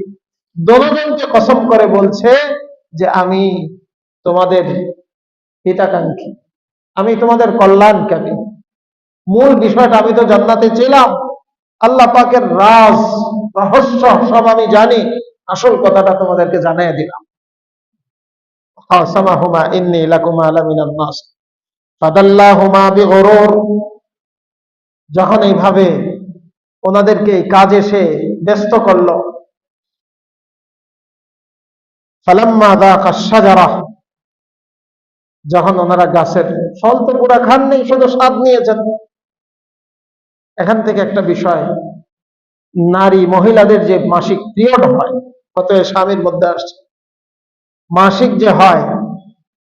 দুজনকে কসম করে বলছে যে আমি তোমাদের হিতাকাঙ্ক্ষী, আমি তোমাদের কল্যাণকামী। মূল বিষয়টা, আমি তো জান্নাতে ছিলাম, আল্লাহ পাকের রহস্য সব আমি জানি, আসল কথাটা তোমাদেরকে জানিয়ে দিলাম। ওয়াকাসামাহুমা ইন্নী লাকুমা লামিনান নাসিহিন ফাদাল্লাহুমা বিগুরুর, যখন এইভাবে ওনাদেরকে কাজে সে ব্যস্ত করলো, ফালাম্মা যাকা শাজারা, যখন ওনারা গাছের ফল তো পুরা খান নেই, শুধু স্বাদ নিয়েছেন। এখান থেকে একটা বিষয়, নারী মহিলাদের যে মাসিক পিরিয়ড হয়, কত স্বামীর মধ্যে আসছে, মাসিক যে হয়,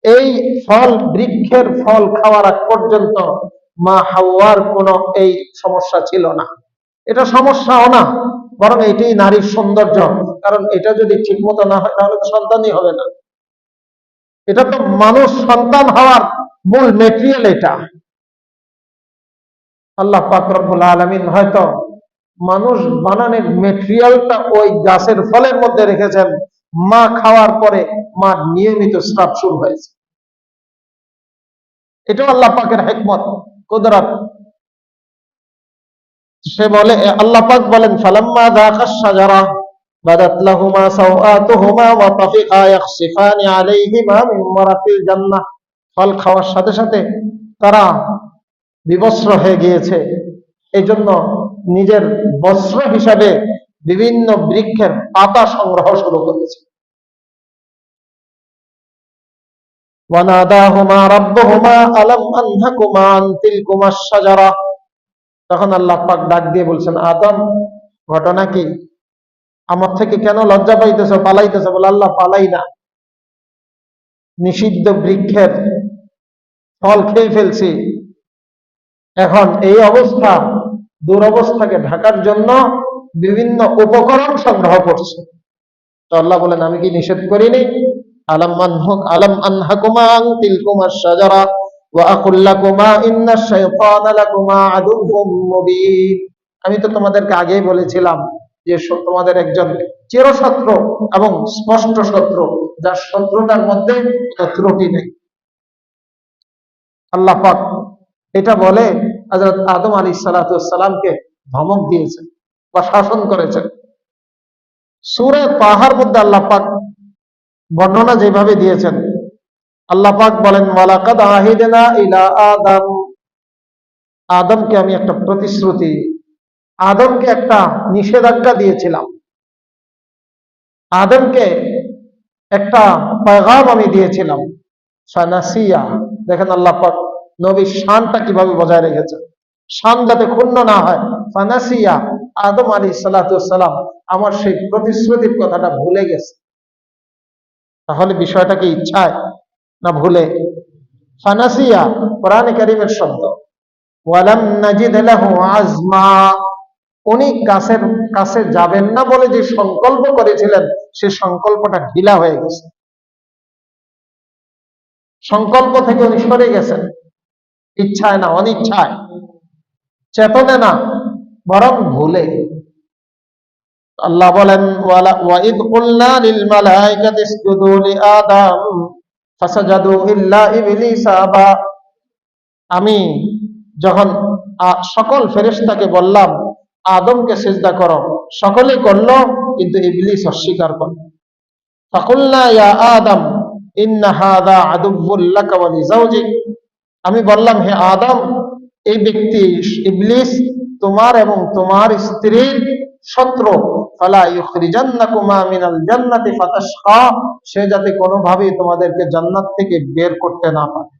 এই ফল, বৃক্ষের ফল খাওয়ার আগ পর্যন্ত মা হাওয়ার কোনো এই সমস্যা ছিল না। এটা সমস্যাও না, বরং এটাই নারীর সৌন্দর্য। কারণ এটা যদি ঠিক মতো না হয়, তাহলে তো সন্তানই হবে না। এটা তো মানুষ সন্তান হওয়ার মূল মেটেরিয়াল। এটা আল্লাহ পাক রব্বুল আলামিন হয়তো মানুষ বানানোর মেটেরিয়ালটা ওই গাছের ফলের মধ্যে রেখেছেন। মা খাওয়ার পরে মা নিয়মিত স্রাব শুরু হয়েছে। এটাও আল্লাহ পাকের হিকমত, কুদরত। সে বলে, আল্লাহ পাক বলেন, ফালাম্মা যাকাশ শাজারা বাদাত লাহুমা সাওআতুহুমা ওয়া তাফিকা ইয়াখসিফানি আলাইহিমা মিন ওয়ারাকিল জান্নাহ, ফল খাওয়ার সাথে সাথে তারা বিবস্ত্র হয়ে গিয়েছে, এই জন্য নিজের বস্ত্র হিসাবে বিভিন্ন বৃক্ষের পাতা সংগ্রহ শুরু করেছে। ওয়ানাদাহুমা রাব্বুহুমা আলাম আনহাকুমা আন তিলকুমাশ শাজারা, তখন আল্লাহ পাক ডাক দিয়ে বলছেন, আদম ঘটনা কি, আমার থেকে কেন লজ্জা পাইতেছ, পালাইতেছ? বলে, আল্লাহ পালাই না, নিষিদ্ধ বৃক্ষের ফল খেয়ে ফেলছি, এখন এই অবস্থা, দুরবস্থাকে ঢাকার জন্য বিভিন্ন উপকরণ সংগ্রহ করছে। তো আল্লাহ বলেন, আমি কি নিষেধ করিনি? আলাম আনহাকুমা আন তিলকুমাশ শাজারা ওয়া আকুল লাকুমা ইন্নাশ শাইতানা লাকুমা আদুউম মুবিন, আমি তো তোমাদেরকে আগেই বলেছিলাম যে তোমাদের একজন চিরশত্রু এবং স্পষ্ট শত্রু, যার শত্রুতার মধ্যে কোনো ত্রুটি নেই। আল্লাহ পাক এটা বলে হযরত আদম আলাইহিস সালামকে ধমক দিয়েছেন বা শাসন করেছেন। সূরা তাহার মধ্যে আল্লাহ পাক বর্ণনা যেভাবে দিয়েছেন, আল্লাহ পাক বলেন, ওয়ালাকাদ আহিদনা ইলা আদম, আদমকে আমি একটা প্রতিশ্রুতি, আদমকে একটা নিষেধাজ্ঞা দিয়েছিলাম, আদমকে একটা পেগাম আমি দিয়েছিলাম। ফানাসিয়া, দেখেন আল্লাহ পাক নবীর শানটা কিভাবে বজায় রেখেছেন, শান যাতে ক্ষুণ্ণ না হয়। ফানাসিয়া, আদম আলাইহিস সালাম আমার সেই প্রতিশ্রুতির কথাটা ভুলে গেছে। তাহলে বিষয়টা কি ইচ্ছায় না ভুলে? ফানাসিয়া কোরআনে কারীমের শব্দ। ওয়ালাম নাজিদ লাহু আজমা, উনি গাছের কাছে যাবেন না বলে যে সংকল্প করেছিলেন, সে সংকল্পটা ঢিলা হয়ে গেছে। সংকল্প থেকে উনি সরে গেছেন, ইচ্ছায় না, অনিচ্ছায়, চেতনে না, বরং ভুলে। আল্লাহ বলেন, ওয়াইদ কুলনা লিল মালাইকাতি ইসজুদু লিআদম ফাসাজাদু ইল্লা ইবলিস আবা, আমি যখন সকল ফেরেশতাকে বললাম আদমকে সিজদা করো, সকলেই করলো, কিন্তু ইবলিস অস্বীকার করল। ফাকুলনা ইয়া আদম ইন্না হাযা আদুউল লাকা ওয়া লিজাওজিক, আমি বললাম হে আদম, এই ব্যক্তি ইবলিস তোমার এবং তোমার স্ত্রীর শত্রু, ফালা ইউখরিজান্নাকুমা মিনাল জান্নাতি ফাতাশকা, সে যাতে কোনোভাবেই তোমাদেরকে জান্নাত থেকে বের করতে না পারে।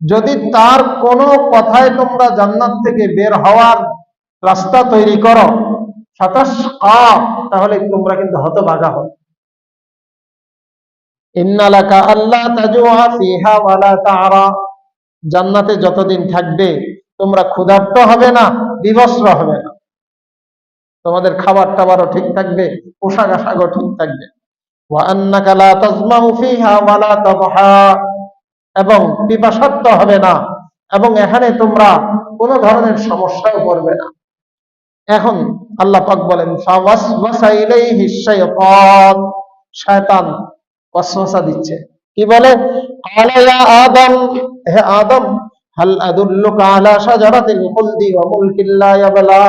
যদি তার কোনো কথায় তোমরা জান্নাত থেকে বের হওয়ার রাস্তা তৈরি করো, ফাতাশকা, তাহলে তোমরা কিন্তু হতভাগা হবে। ইন্না লাকা আল্লা তাজুআ ফিহা ওয়ালা তা'রা, জান্নাতে যতদিন থাকবে তোমরা ক্ষুধার্ত হবে না, বিবস্ত্র হবে না, তোমাদের খাবার টাবারও ঠিক থাকবে, পোশাক আশাকও ঠিক থাকবে। ওয়া আন্নাকা লা তাজমাউ ফিহা ওয়ালা তাদহা, এবং পিপাসার্ত হবে না, এবং এখানে তোমরা কোনো ধরনের সমস্যায় পড়বে না। এখন আল্লাহ পাক বলেন ফাওয়াসওয়াসা ইলাইহি শাইতান, শয়তান ওয়াসওয়াসা দিচ্ছে, কি বলে? ক্বালা ইয়া আদম, হে আদম, হাল আদুল্লুকা আলা শাজারাতিল খুলদি ওয়া মুলকিন লা ইয়াবলা,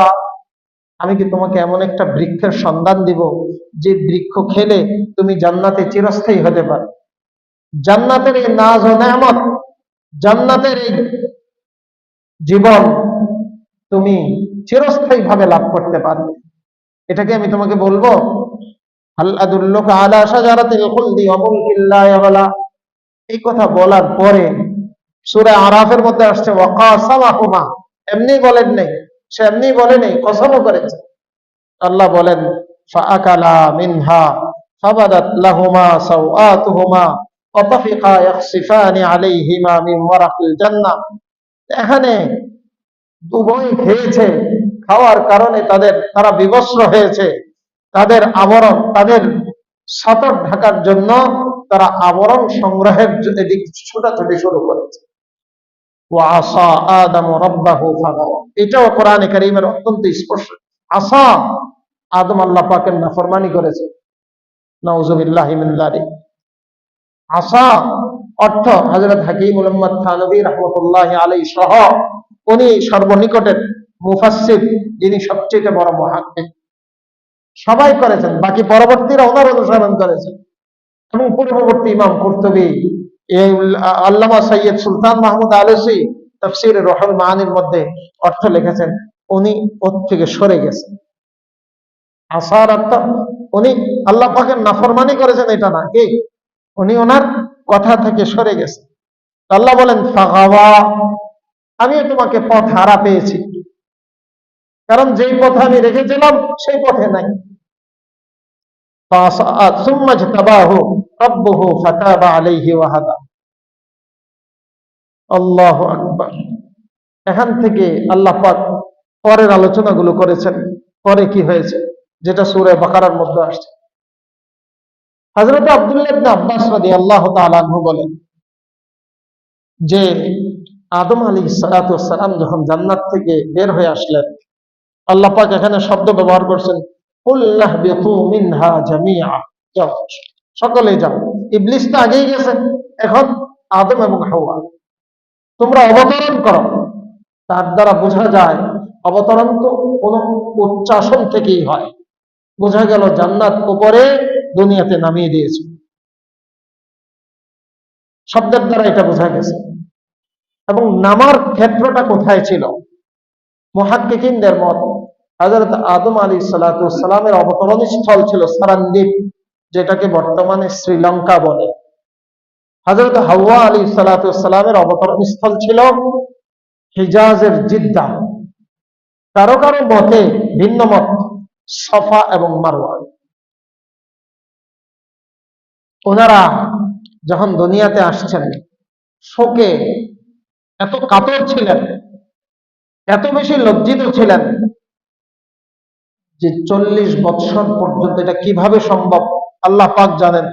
আমি কি তোমাকে এমন একটা বৃক্ষের সন্ধান দিব যে বৃক্ষ খেলে তুমি জান্নাতে চিরস্থায়ী হতে পারো। জান্নাতের এই নাজ ও নেয়ামত, জান্নাতের এই জীবন তুমি চিরস্থায়ী ভাবে লাভ করতে পারবে, এটাকে আমি তোমাকে বলবো? হাল আদুল্লুকা আলা শাজারাতিল খুলদি ওয়া মুলকিন লা ইয়াবলা, এই কথা বলার পরে সূরা আরাফের মধ্যে আসছে ওয়া কাসামাহুমা, এমনি বলেন নাই, সে এমনি বলে নেই, কসমও করেছে। আল্লাহ বলেন ফাআকালা মিনহা ফাবাদাত লাহুমা সাওআতুহুমা ওয়া তাফিকা ইয়াখসিফানি আলাইহিমা মিন ওয়ারাকিল জান্নাহ, এখানে উভয় খেয়েছে, খাওয়ার কারণে তারা বিবস্ত্র হয়েছে, তাদের আবরণ, তাদের সতর ঢাকার জন্য তারা আবরণ সংগ্রহের দিকে ছোটাছুটি শুরু করেছে। ওয়া আসা আদম রাব্বাহু ফাগাওয়া, এটাও কোরআনে কারীমের অত্যন্ত স্পষ্ট। আসা, আদম আল্লাহ পাকের নাফরমানি করেছে, নাউযুবিল্লাহি মিন যালিক। আসা অর্থ হযরত হাকিম উম্মত থানভী রাহমাতুল্লাহি আলাইহি সহ উনি সর্বনিকটের মুফাসসির, যিনি সবচেয়ে বড় মুহাদ্দিস, সবাই করেছেন, বাকি পরবর্তীরা ওনার অনুসরণ করেছেন। এবং পূর্ববর্তী ইমাম কুরতুবী, আল্লামা সৈয়দ সুলতান মাহমুদ আলসী তাফসীরে রুহুল মাআনির মধ্যে অর্থ লিখেছেন, উনি ওর থেকে সরে গেছেন। আসার অর্থ উনি আল্লাহ পাকের নাফরমানি করেছেন এটা না, কি উনি ওনার কথা থেকে সরে গেছেন। আল্লাহ বলেন ফাগাওয়া, আমি তোমাকে পথ হারা পেয়েছি, কারণ যেই পথে আমি রেখেছিলাম সেই পথে নাই। সুম্মা ইজতাবাহু রাব্বুহু ফাতাবা আলাইহি ওয়া হাদা। আল্লাহু আকবার। এখান থেকে আল্লাহ পাক পরের আলোচনাগুলো করেছেন, পরে কি হয়েছে, যেটা সূরা বাকারার মধ্যে আসছে। হযরত আব্দুল্লাহ ইবনে আব্বাস রাদিয়াল্লাহু তাআলা আনহু বলেন যে আদম আলাইহিস সালাতু ওয়াস সালাম যখন জান্নাত থেকে বের হয়ে আসলেন, আল্লাহ পাক এখানে শব্দ ব্যবহার করছেন কুল্লাহবিতু মিনহা জামিআ, যাও সকলে যাও। ইবলিস তো আগেই গেছে, এখন আদম এবং হাওয়া তোমরা অবতরণ করো। তার দ্বারা বোঝা যায় অবতরণ তো কোন উচ্চাসন থেকেই হয়, বোঝা গেল জান্নাত উপরে, দুনিয়াতে নামিয়ে দিয়েছে, শব্দের দ্বারা এটা বোঝা গেছে। এবং নামার ক্ষেত্রটা কোথায় ছিল? মুহাক্কিকিনদের মত হযরত আদম আলাইহিস সালাতু ওয়াস সালামের অবতরণ স্থল ছিল সারানদ্বীপ, যেটাকে বর্তমানে শ্রীলঙ্কা বলে। হযরত হাওয়া আলাইহিস সালাতু ওয়াস সালামের অবতরণ স্থল ছিল হিজাজের জিদ্দা, কারো কারো মতে ভিন্ন মত সফা এবং মারওয়া। ওনারা যখন দুনিয়াতে আসছেন শোকে এত কাতর ছিলেন, এত বেশি লজ্জিত ছিলেন যে 40 বৎসর পর্যন্ত, এটা কিভাবে সম্ভব আল্লাহ পাক জানেন,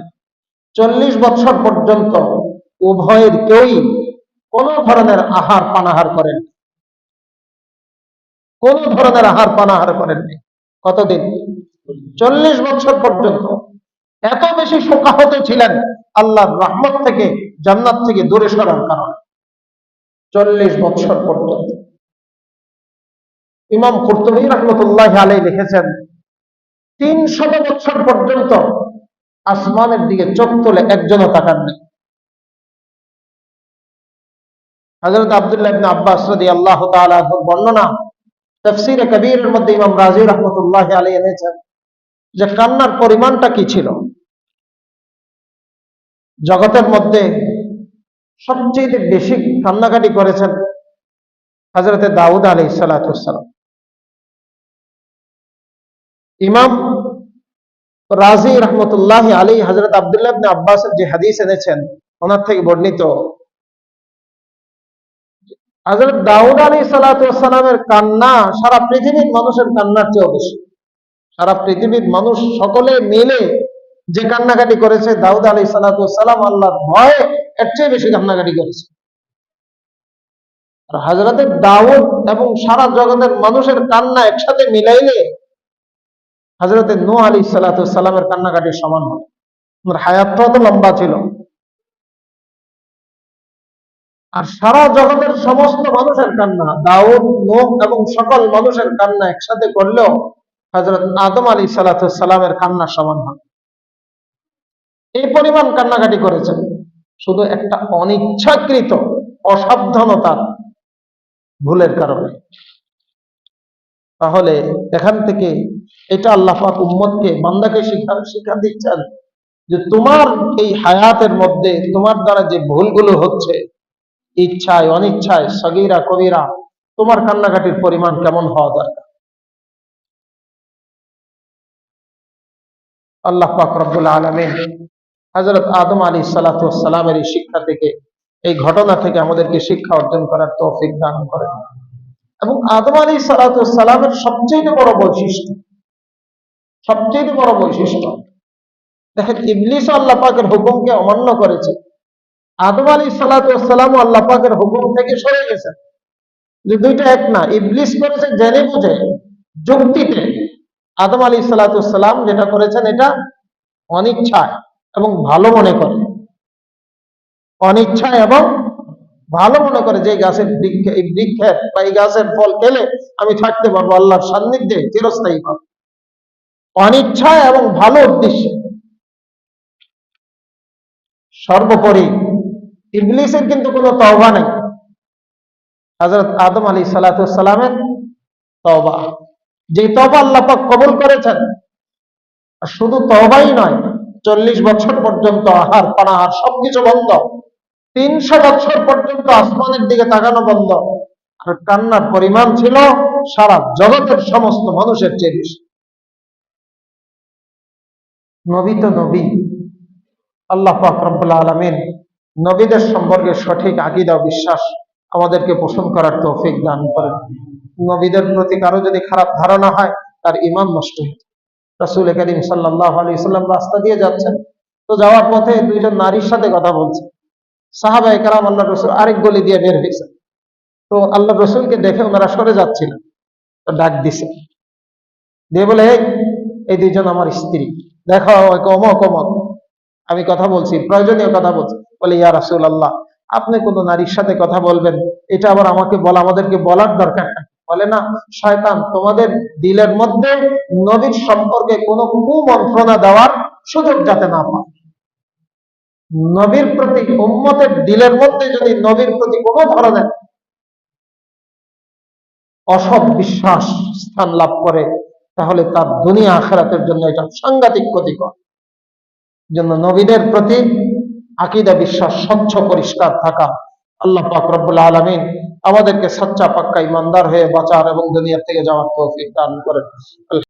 40 বৎসর পর্যন্ত উভয়ের কেউই কোন ধরনের আহার পানাহার করেন, কোন ধরনের আহার পানাহার করেননি। কতদিন? 40 বছর পর্যন্ত। এত বেশি শোকাহত ছিলেন আল্লাহর রহমত থেকে, জান্নাত থেকে দূরে সরার কারণে 40 বছর পর্যন্ত। ইমাম কুরতুবী রাহমাতুল্লাহি আলাইহি লিখেছেন 300 বছর পর্যন্ত আসমানের দিকে চোখ তুলে একজনও তাকান নেই। হযরত আব্দুল্লাহ ইবনে আব্বাস রাদিয়াল্লাহু তাআলা আনহুর বর্ণনা তাফসীরে কবীরের মধ্যে ইমাম রাজি রাহমাতুল্লাহি আলাইহি এনেছেন যে কান্নার পরিমাণটা কি ছিল। জগতের মধ্যে সবচেয়ে বেশি কান্নাকাটি করেছেন হযরতে দাউদ আলাইহিস সালাতু ওয়াস সালাম। ইমাম রাজি রহমতুল্লাহি আলাইহি হযরত আব্দুল্লাহ ইবনে আব্বাসের যে হাদিস এনেছেন ওনার থেকে বর্ণিত, হযরত দাউদ আলাইহিস সালাতু ওয়াস সালামের কান্না সারা পৃথিবীর মানুষের কান্নার চেয়েও বেশি। সারা পৃথিবীর মানুষ সকলে মিলে যে কান্নাকাটি করেছে, দাউদ আলাইহিস সালাতু ওয়াস সালাম আল্লাহর ভয়ে এর চেয়ে বেশি কান্নাকাটি করেছে। আর হযরতে দাউদ এবং সারা জগতের মানুষের কান্না একসাথে মিলাইলে হযরতে নূহ আলাইহিস সালাতু ওয়াস সালামের কান্নাকাটির সমান হবে। ওনার হায়াতটা তো লম্বা ছিল। আর সারা জগতের সমস্ত মানুষের কান্না, দাউদ, নূহ এবং সকল মানুষের কান্না একসাথে করলেও হযরত আদম আলাইহিস সালাতু ওয়াস সালামের কান্না সমান হবে। এই পরিমাণ কান্নাকাটি করেছেন শুধু একটা অনিচ্ছাকৃত অসাবধানতার ভুলের কারণে। তাহলে এখান থেকে এটা আল্লাহ পাক উম্মতকে, বান্দাকে শিক্ষা দিচ্ছেন যে তোমার এই হায়াতের মধ্যে তোমার দ্বারা যে ভুলগুলো হচ্ছে, ইচ্ছায় অনিচ্ছায়, সগীরা কবিরা, তোমার কান্নাকাটির পরিমাণ কেমন হওয়া দরকার। আল্লাহ পাক রব্বুল আলামিন হযরত আদম আলাইহিস সালাতু ওয়াস সালামের এই শিক্ষা থেকে, এই ঘটনা থেকে আমাদেরকে শিক্ষা অর্জন করার তৌফিক দান করেন। এবং আদম আলাইহিস সালাতু ওয়াস সালামের সবচেয়ে বড় বৈশিষ্ট্য দেখেন, ইবলিস আল্লাহ পাকের হুকুমকে অমান্য করেছে, আদম আলাইহিস সালাতু ওয়াস সালাম আল্লাহ পাকের হুকুম থেকে সরে গেছেন। যে দুইটা এক না, ইবলিস করেছে জেনে বুঝে, যুক্তিতে। আদম আলাইহিস সালাতু ওয়াস সালাম যেটা করেছেন এটা অনিচ্ছায় এবং ভালো মনে করে, অনিচ্ছায় এবং ভালো মনে করে যে এই বৃক্ষের বা এই গাছের ফল খেলে আমি থাকতে পারবো আল্লাহর সান্নিধ্যে চিরস্থায়ী পাবো, অনিচ্ছায় এবং ভালো উদ্দেশ্যে। সর্বোপরি ইবলিসের কিন্তু কোনো তওবা নেই, হযরত আদম আলাইহিস সালাতু ওয়াস সালামের তওবা, যে তওবা আল্লাহ পাক কবুল করেছেন। আর শুধু তওবাই নয়, 40 বছর পর্যন্ত আহার পানাহার সবকিছু বন্ধ, 300 বছর পর্যন্ত আসমানের দিকে তাকানো বন্ধ। আর কান্নার পরিমাণ ছিল সারা জগতের সমস্ত মানুষের চেয়ে বেশি। নবী তো নবী, আল্লাহ পাক রব্বুল আলামিন নবীদের সম্পর্কে সঠিক আকীদা ও বিশ্বাস আমাদেরকে পোষণ করার তৌফিক দান করেন। নবীদের প্রতি কারো যদি খারাপ ধারণা হয় তার ঈমান নষ্ট হয়ে যায়। রাসূল করিম সাল্লাল্লাহু আলাইহি ওয়াসাল্লাম রাস্তা দিয়ে যাচ্ছেন, তো যাওয়ার পথে দুইজন নারীর সাথে কথা বলছে। সাহাবায়ে কেরাম আল্লাহ রাসূল আরেক গলি দিয়ে বের হয়েছে, তো আল্লাহ রাসূলকে দেখে ওনারা সরে যাচ্ছিলেন, তো ডাক দিছে, দিয়ে বলে এই দুইজন আমার স্ত্রী, দেখো অমক অমক, আমি কথা বলছি, প্রয়োজনীয় কথা বলছি। বলে ইয়া রাসূলুল্লাহ, আপনি কোন নারীর সাথে কথা বলবেন এটা আবার আমাদেরকে বলার দরকার নেই। বলে না, শয়তান তোমাদের দিলের মধ্যে নবীর সম্পর্কে কোনো কুমন্ত্রণা দেওয়ার সুযোগ যাতে না পায়। নবীর প্রতি, উম্মতের দিলের মধ্যে যদি নবীর প্রতি কোনো ধরনের অসৎ বিশ্বাস স্থান লাভ করে, তাহলে তার দুনিয়া আখিরাতের জন্য এটা সাংঘাতিক ক্ষতিকর। জন্য নবীদের প্রতি আকীদা বিশ্বাস স্বচ্ছ পরিষ্কার থাকা। আল্লাহ পাক রব্বুল আলামিন আমাদেরকে সচ্চা পাক্কা ইমানদার হয়ে বাঁচার এবং দুনিয়া থেকে যাওয়ার তৌফিক দান করেন।